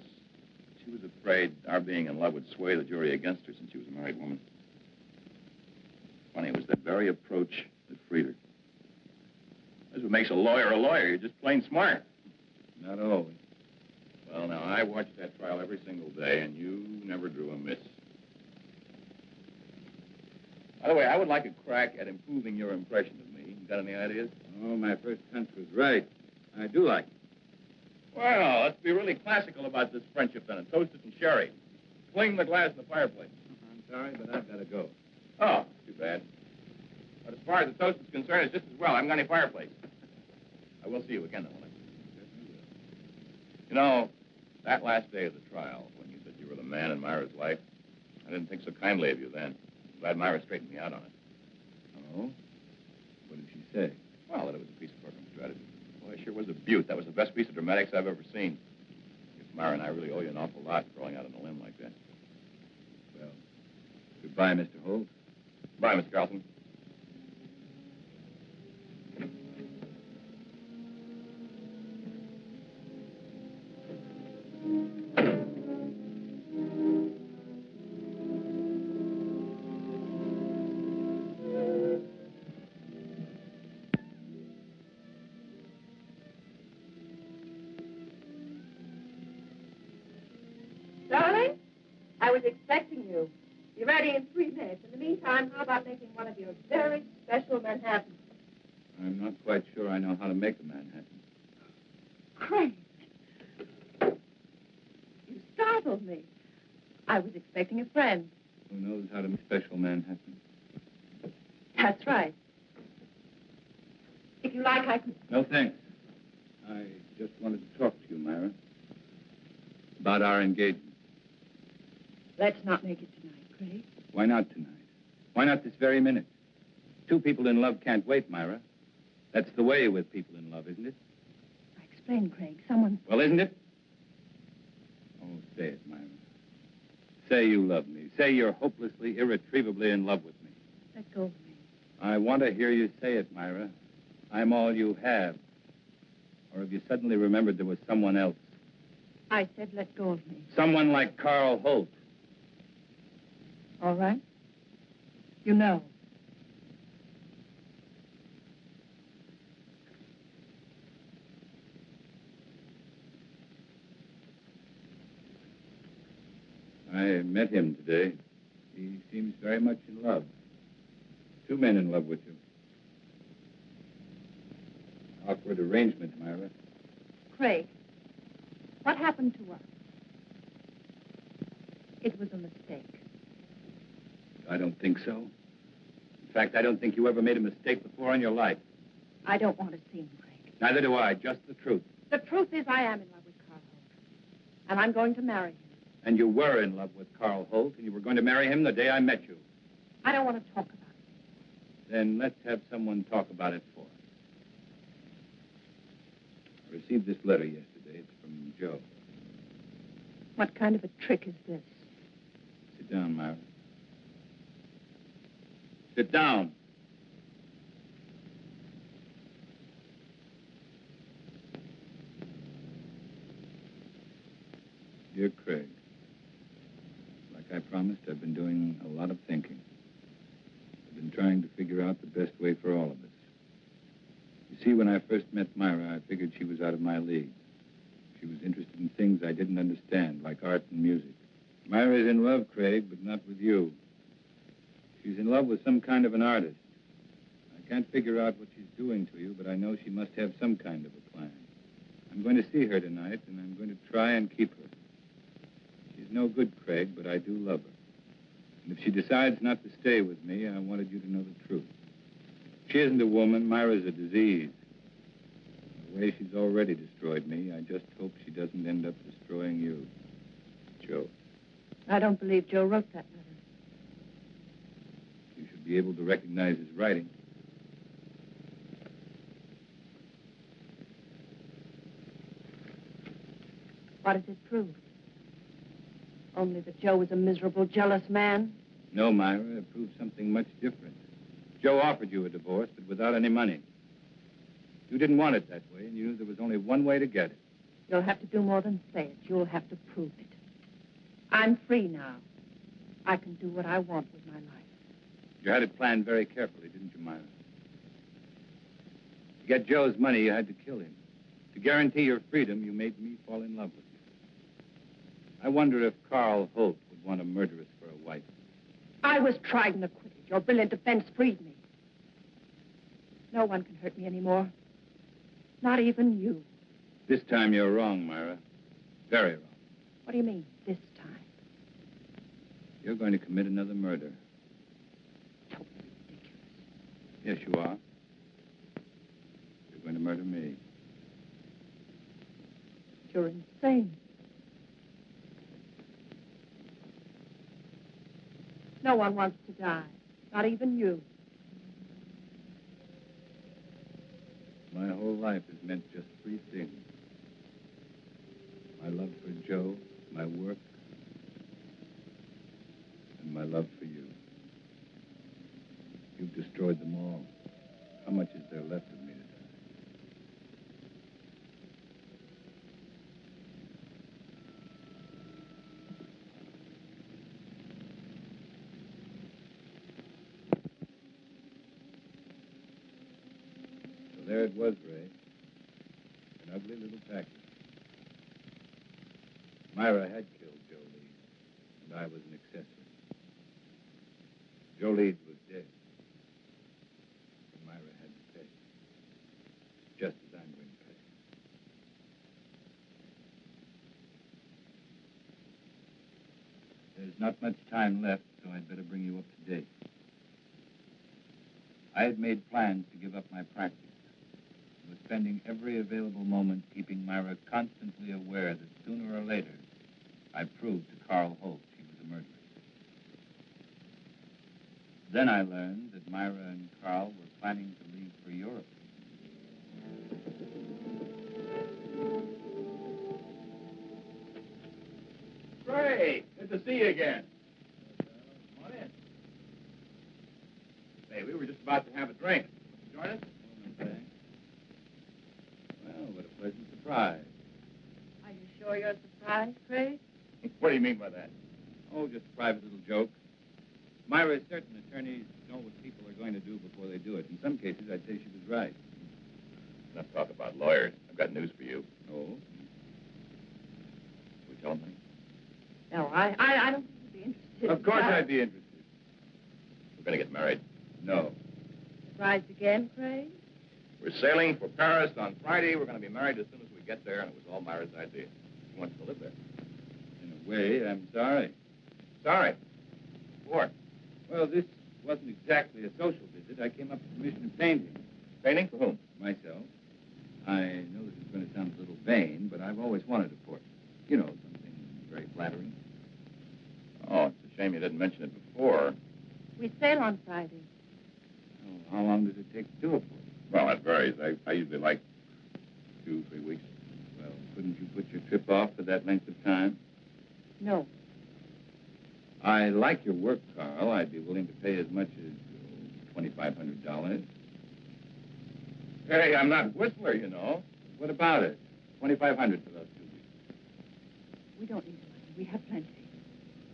she was afraid our being in love would sway the jury against her since she was a married woman. Funny, it was that very approach that freed her. That's what makes a lawyer a lawyer. You're just plain smart. Not always. Well, now, I watched that trial every single day, and you never drew a miss. By the way, I would like a crack at improving your impression of me. You got any ideas? Oh, my first hunch was right. I do like it. Well, let's be really classical about this friendship, then, and toast it in sherry. Fling the glass in the fireplace. I'm sorry, but I've got to go. Oh, too bad. But as far as the toast is concerned, it's just as well. I haven't got any fireplace. I will see you again, though, won't I? You know, that last day of the trial, when you said you were the man in Myra's life, I didn't think so kindly of you then. I'm glad Myra straightened me out on it. Oh? What did she say? Well, that it was a piece of courtroom strategy. Boy, it sure was a beaut. That was the best piece of dramatics I've ever seen. I guess Myra and I really owe you an awful lot for going out on a limb like that. Well, Goodbye, Mr. Holt. Bye, Mr. Carlson. Darling, I was expecting you. Be ready in 3 minutes. In the meantime, how about making one of your very special Manhattans? I'm not quite sure I know how to make a Manhattan. Craig, you startled me. I was expecting a friend. Who knows how to make special Manhattan? That's right. If you like, I could... No, thanks. I just wanted to talk to you, Myra. About our engagement. Let's not make it tonight, Craig. Why not tonight? Why not this very minute? Two people in love can't wait, Myra. That's the way with people in love, isn't it? I explained, Craig. Someone... Well, isn't it? Oh, say it, Myra. Say you love me. Say you're hopelessly, irretrievably in love with me. Let go of me. I want to hear you say it, Myra. I'm all you have. Or have you suddenly remembered there was someone else? I said let go of me. Someone like Carl Holt. All right? You know. I met him today. He seems very much in love. Two men in love with you. Awkward arrangement, Myra. Craig, what happened to us? It was a mistake. I don't think so. In fact, I don't think you ever made a mistake before in your life. I don't want to see him, Craig. Neither do I. Just the truth. The truth is I am in love with Carl Holt. And I'm going to marry him. And you were in love with Carl Holt, and you were going to marry him the day I met you. I don't want to talk about it. Then let's have someone talk about it for us. I received this letter yesterday. It's from Joe. What kind of a trick is this? Sit down, Myra. Sit down. Dear Craig, like I promised, I've been doing a lot of thinking. I've been trying to figure out the best way for all of us. You see, when I first met Myra, I figured she was out of my league. She was interested in things I didn't understand, like art and music. Myra's in love, Craig, but not with you. She's in love with some kind of an artist. I can't figure out what she's doing to you, but I know she must have some kind of a plan. I'm going to see her tonight, and I'm going to try and keep her. She's no good, Craig, but I do love her. And if she decides not to stay with me, I wanted you to know the truth. She isn't a woman. Myra's a disease. The way she's already destroyed me, I just hope she doesn't end up destroying you. Joe. I don't believe Joe wrote that letter. You should be able to recognize his writing. What does it prove? Only that Joe was a miserable, jealous man? No, Myra, it proves something much different. Joe offered you a divorce, but without any money. You didn't want it that way, and you knew there was only one way to get it. You'll have to do more than say it. You'll have to prove it. I'm free now. I can do what I want with my life. You had it planned very carefully, didn't you, Myra? To get Joe's money, you had to kill him. To guarantee your freedom, you made me fall in love with you. I wonder if Carl Holt would want a murderess for a wife. I was tried and acquitted. Your brilliant defense freed me. No one can hurt me anymore. Not even you. This time you're wrong, Myra. Very wrong. What do you mean, this time? You're going to commit another murder. Totally ridiculous. Yes, you are. You're going to murder me. You're insane. No one wants to die. Not even you. My whole life has meant just three things. My love for Joe, my work, and my love for you. destroyed them all. How much is there left of me to die? So there it was, Ray. An ugly little package. Myra had killed Joe Leeds, and I was an accessory. Joe Leeds was dead. And Myra had to pay. Just as I'm going to pay. There's not much time left, so I'd better bring you up to date. I had made plans to give up my practice. I was spending every available moment keeping Myra constantly aware that sooner or later, I'd prove to Carl Holt she was a murderess. Then I learned that Myra and Carl were planning to leave for Europe. Great. Good to see you again. Come on in. Hey, we were just about to have a drink. Join us? Well, what a pleasant surprise. Are you sure you're surprised, Craig? What do you mean by that? Oh, just a private little joke. Myra, certain attorneys know what people are going to do before they do it. In some cases, I'd say she was right. Let's talk about lawyers. I've got news for you. Oh? We tell them? No, I don't think you'd be interested. Of course I'd be interested. We're going to get married. No. Surprised again, Craig? We're sailing for Paris on Friday. We're going to be married as soon as we get there, and it was all Myra's idea. She wants to live there. In a way, I'm sorry. Sorry. What? Well, this wasn't exactly a social visit. I came up with permission to paint him. Painting? For whom? Myself. I know this is going to sound a little vain, but I've always wanted a portrait. You know, something very flattering. Oh, it's a shame you didn't mention it before. We sail on Friday. Oh, how long does it take to do a portrait? Well, that varies. I usually like 2-3 weeks. Well, couldn't you put your trip off for that length of time? No. I like your work, Carl. I'd be willing to pay as much as $2,500. Hey, I'm not Whistler, you know. What about it? $2,500 for those 2 weeks. We don't need the money. We have plenty.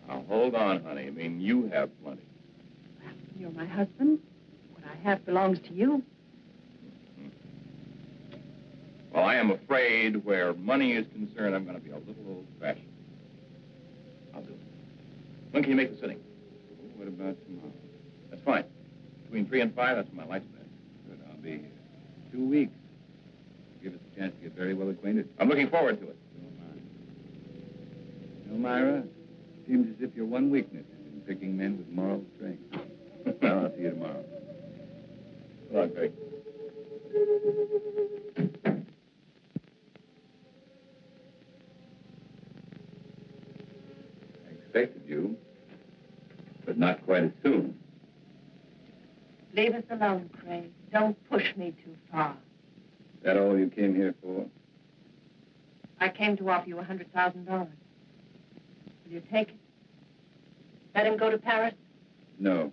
Now, hold on, honey. I mean, you have plenty. Well, you're my husband. What I have belongs to you. Well, I am afraid where money is concerned, I'm going to be a little old-fashioned. I'll do it. When can you make the sitting? What about tomorrow? That's fine. Between 3 and 5, that's when my light's bad. Good, I'll be here. 2 weeks. Give us a chance to get very well acquainted. I'm looking forward to it. So am I. You know, Myra, seems as if your one weakness is in picking men with moral strength. Well, I'll see you tomorrow. Come on, Craig. I expected you, but not quite as soon. Leave us alone, Craig. Don't push me too far. Is that all you came here for? I came to offer you $100,000. Will you take it? Let him go to Paris? No.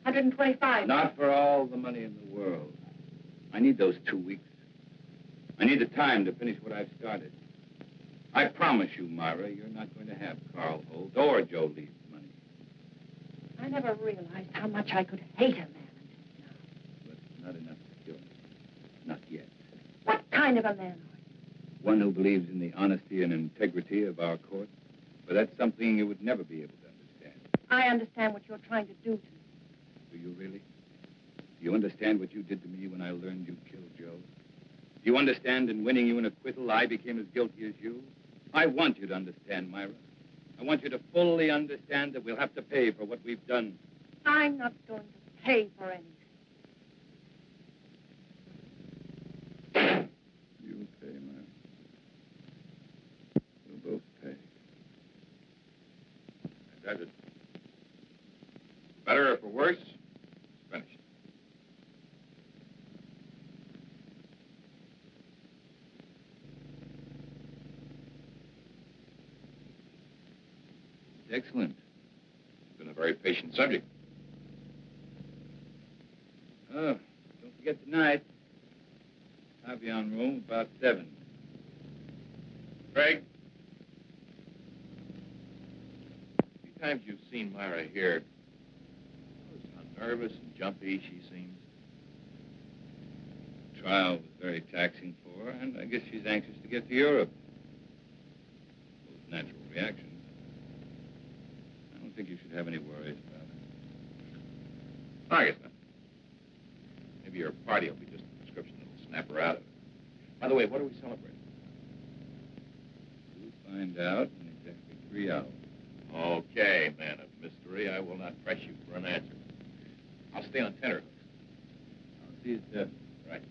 125. Not for all the money in the world. I need those 2 weeks. I need the time to finish what I've started. I promise you, Myra, you're not going to have Carl Holt or Joe Lee's money. I never realized how much I could hate a man until now. But not enough to kill me. Not yet. What kind of a man are you? One who believes in the honesty and integrity of our court. But that's something you would never be able to understand. I understand what you're trying to do to me. Do you really? Do you understand what you did to me when I learned you killed Joe? Do you understand in winning you an acquittal, I became as guilty as you? I want you to understand, Myra. I want you to fully understand that we'll have to pay for what we've done. I'm not going to pay for anything. You'll pay, Myra. We'll both pay. Does it? Better or for worse, it's finished. Excellent. It's been a very patient subject. Good night. I'll be on room about 7. Craig? A few times you've seen Myra here. Notice how nervous and jumpy she seems. The trial was very taxing for her, and I guess she's anxious to get to Europe. Those natural reactions. I don't think you should have any worries about it. I guess not. Maybe your party will be just a prescription that'll snap her out of it. By the way, what are we celebrating? We'll find out in exactly 3 hours. Okay, man of mystery. I will not press you for an answer. I'll stay on tenterhooks. I'll see you at 7. Right.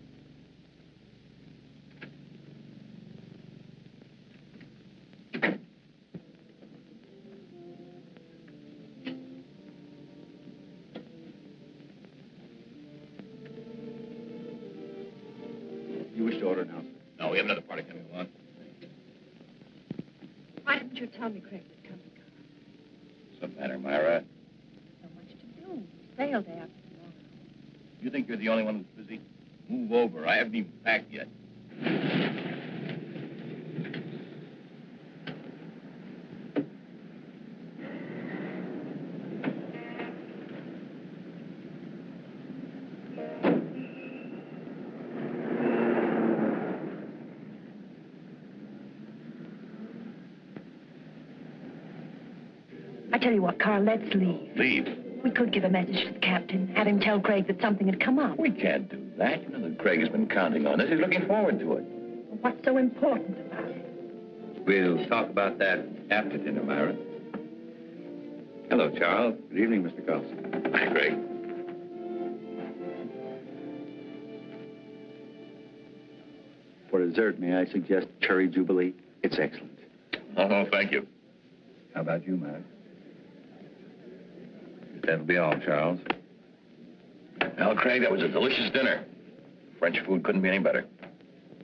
You wish to order now, sir? No, we have another party coming along. Why didn't you tell me Craig was coming? What's the matter, Myra? So much to do. Sale day after tomorrow. You think you're the only one who's busy? Move over. I haven't even packed yet. I tell you what, Carl, let's leave. Leave? We could give a message to the captain, have him tell Craig that something had come up. We can't do that. You know that Craig has been counting on us. He's looking forward to it. What's so important about it? We'll talk about that after dinner, Myra. Hello, Charles. Good evening, Mr. Carlson. Hi, Craig. For dessert, may I suggest cherry jubilee? It's excellent. Oh, thank you. How about you, Myra? That'll be all, Charles. Well, Craig, that was a delicious dinner. French food couldn't be any better.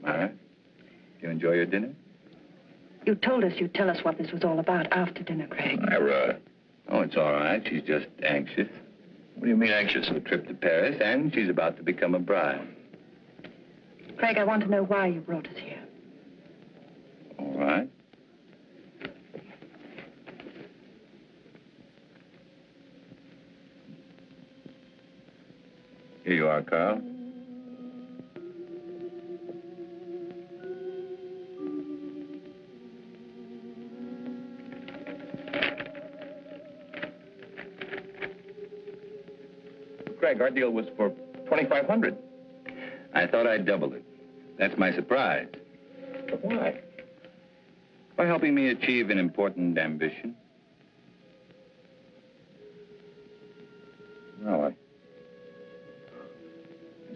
Myra, you enjoy your dinner? You told us you'd tell us what this was all about after dinner, Craig. Myra. Oh, it's all right. She's just anxious. What do you mean anxious? A trip to Paris, and she's about to become a bride. Craig, I want to know why you brought us here. All right. Here you are, Carl. Craig, our deal was for $2,500. I thought I'd double it. That's my surprise. But why? By helping me achieve an important ambition. Well, I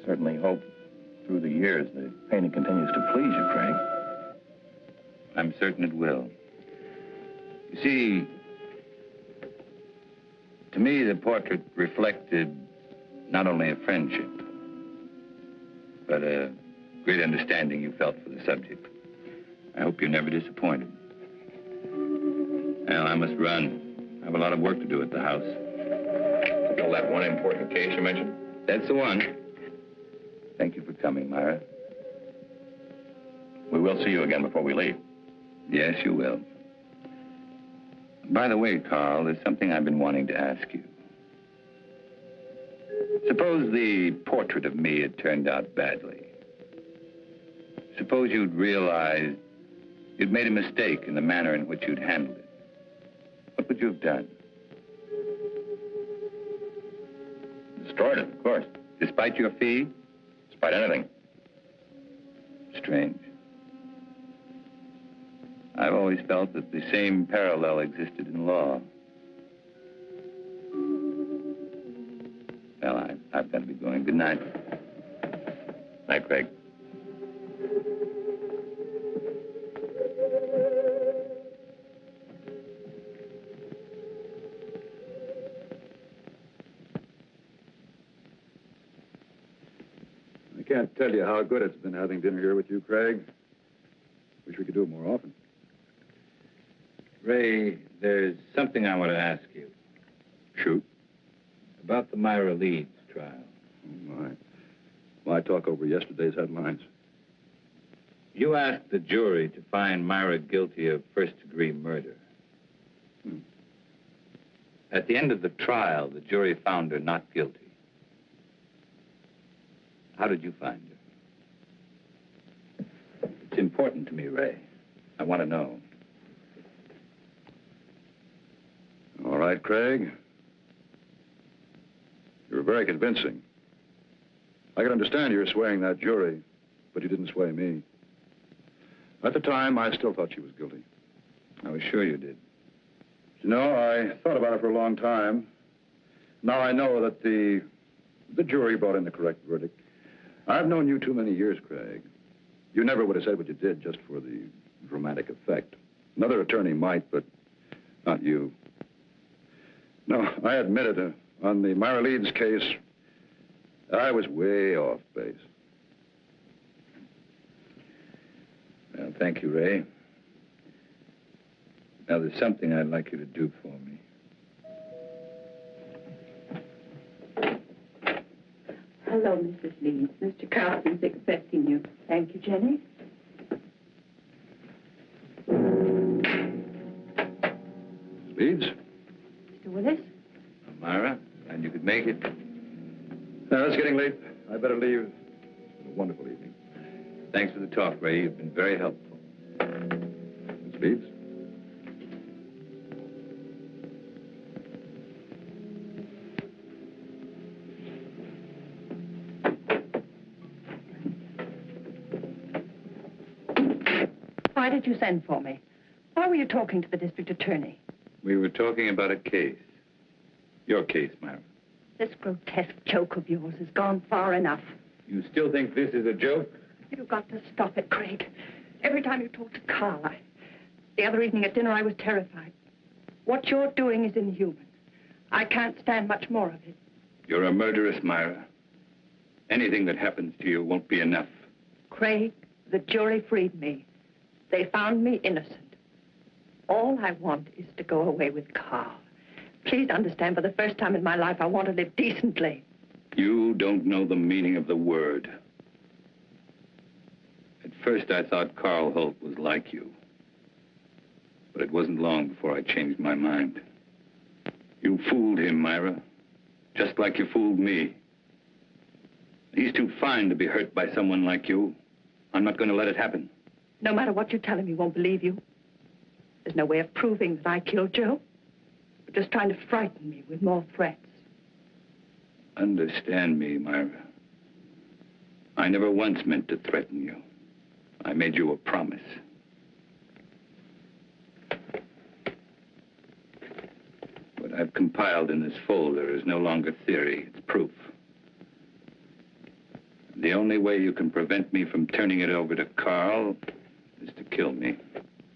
certainly hope through the years the painting continues to please you, Craig. I'm certain it will. You see, to me, the portrait reflected not only a friendship, but a great understanding you felt for the subject. I hope you're never disappointed. Well, I must run. I have a lot of work to do at the house. Still that one important case you mentioned? That's the one. Thank you for coming, Myra. We will see you again before we leave. Yes, you will. By the way, Carl, there's something I've been wanting to ask you. Suppose the portrait of me had turned out badly. Suppose you'd realized you'd made a mistake in the manner in which you'd handled it. What would you have done? Destroyed it, of course. Despite your fee? Despite anything. Strange. I've always felt that the same parallel existed in law. Well, I've got to be going. Good night. Night, Craig. I can't tell you how good it's been having dinner here with you, Craig. Wish we could do it more often. Ray, there's something I want to ask you. Shoot. About the Myra Leeds trial. Oh, my. Why talk over yesterday's headlines? You asked the jury to find Myra guilty of first-degree murder. At the end of the trial, the jury found her not guilty. How did you find her? It's important to me, Ray. I want to know. All right, Craig. You were very convincing. I can understand you're swaying that jury, but you didn't sway me. At the time, I still thought she was guilty. I was sure you did. You know, I thought about it for a long time. Now I know that the jury brought in the correct verdict. I've known you too many years, Craig. You never would have said what you did just for the dramatic effect. Another attorney might, but not you. No, I admit it. On the Myra Leeds case, I was way off base. Well, thank you, Ray. Now, there's something I'd like you to do for me. Hello, Mrs. Leeds. Mr. Carlson's expecting you. Thank you, Jenny. Leeds? Mr. Willis? Myra, and you could make it. Now, it's getting late. I better leave. It's been a wonderful evening. Thanks for the talk, Ray. You've been very helpful. Miss Leeds? Why did you send for me? Why were you talking to the district attorney? We were talking about a case. Your case, Myra. This grotesque joke of yours has gone far enough. You still think this is a joke? You've got to stop it, Craig. Every time you talk to Carl, the other evening at dinner, I was terrified. What you're doing is inhuman. I can't stand much more of it. You're a murderess, Myra. Anything that happens to you won't be enough. Craig, the jury freed me. They found me innocent. All I want is to go away with Carl. Please understand, for the first time in my life, I want to live decently. You don't know the meaning of the word. At first, I thought Carl Holt was like you. But it wasn't long before I changed my mind. You fooled him, Myra. Just like you fooled me. He's too fine to be hurt by someone like you. I'm not going to let it happen. No matter what you tell him, he won't believe you. There's no way of proving that I killed Joe. You're just trying to frighten me with more threats. Understand me, Myra. I never once meant to threaten you. I made you a promise. What I've compiled in this folder is no longer theory, it's proof. The only way you can prevent me from turning it over to Carl is to kill me.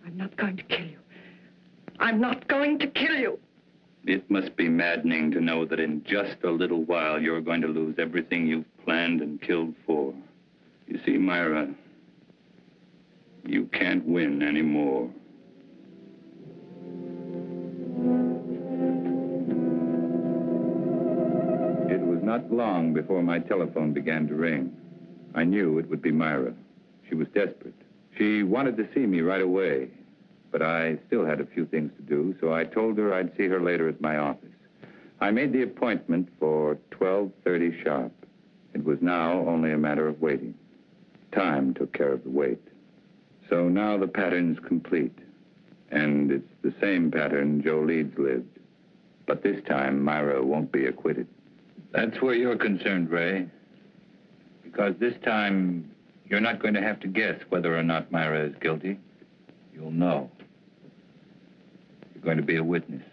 I'm not going to kill you. I'm not going to kill you. It must be maddening to know that in just a little while you're going to lose everything you've planned and killed for. You see, Myra, you can't win anymore. It was not long before my telephone began to ring. I knew it would be Myra. She was desperate. She wanted to see me right away, but I still had a few things to do, so I told her I'd see her later at my office. I made the appointment for 12:30 sharp. It was now only a matter of waiting. Time took care of the wait. So now the pattern's complete, and it's the same pattern Joe Leeds lived. But this time, Myra won't be acquitted. That's where you're concerned, Ray. Because this time, you're not going to have to guess whether or not Myra is guilty. You'll know. You're going to be a witness.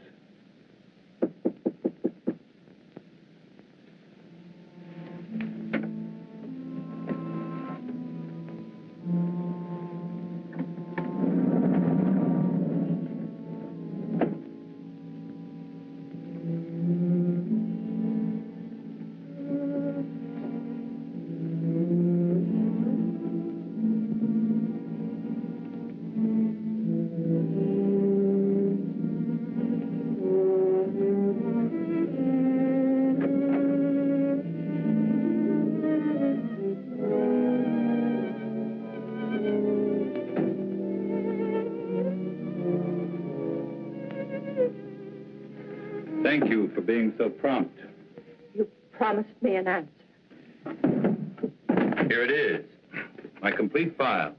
thank you for being so prompt. You promised me an answer. Here it is. My complete file.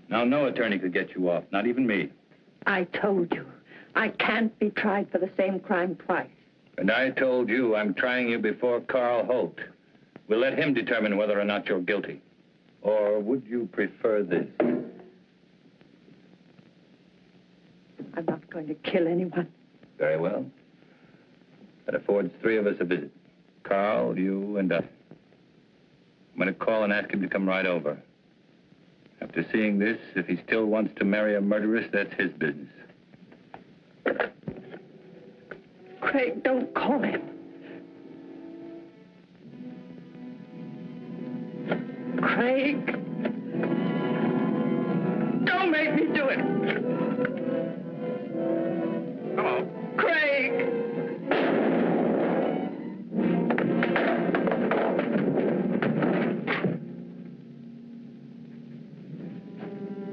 Now, no attorney could get you off, not even me. I told you, I can't be tried for the same crime twice. And I told you I'm trying you before Carl Holt. We'll let him determine whether or not you're guilty. Or would you prefer this? I'm not going to kill anyone. Very well. That affords three of us a visit. Carl, you, and I. I'm going to call and ask him to come right over. After seeing this, if he still wants to marry a murderess, that's his business. Craig, don't call him. Craig. Don't make me do it. Hello. Craig.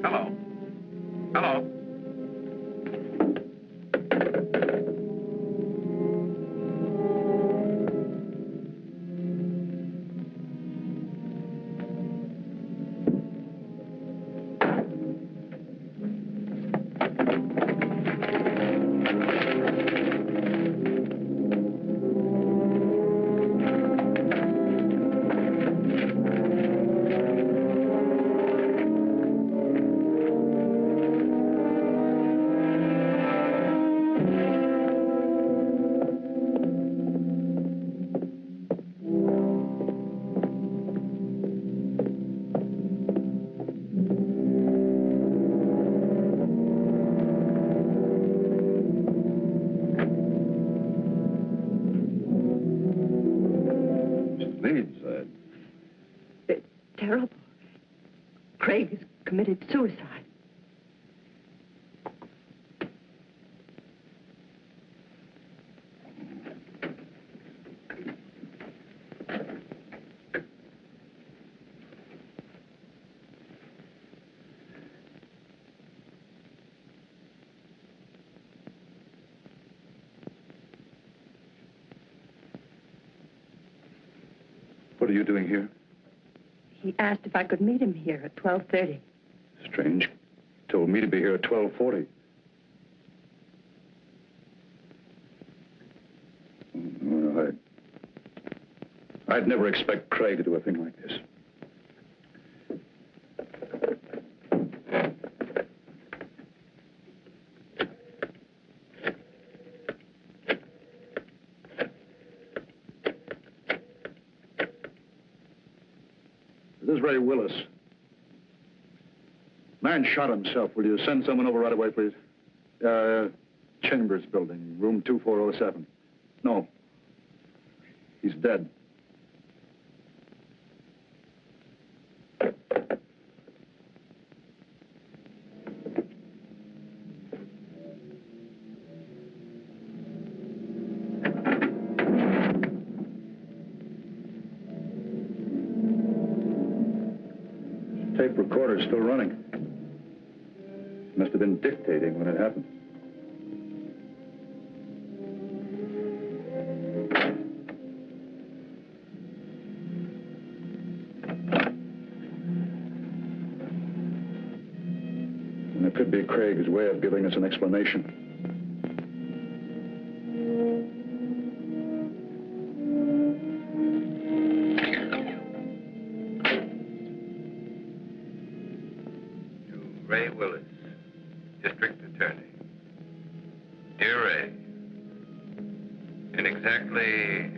Hello. Hello. It's terrible. Craig has committed suicide. What are you doing here? He asked if I could meet him here at 12:30. Strange. Told me to be here at 12:40. Well, I'd never expect Craig to do a thing like this. This is Ray Willis. Man shot himself. Will you send someone over right away, please? Chambers building, room 2407. No. He's dead. Tape recorder's still running. Must have been dictating when it happened. And it could be Craig's way of giving us an explanation. Ray Willis, District Attorney. Dear Ray, in exactly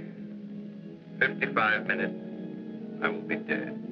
55 minutes, I will be dead.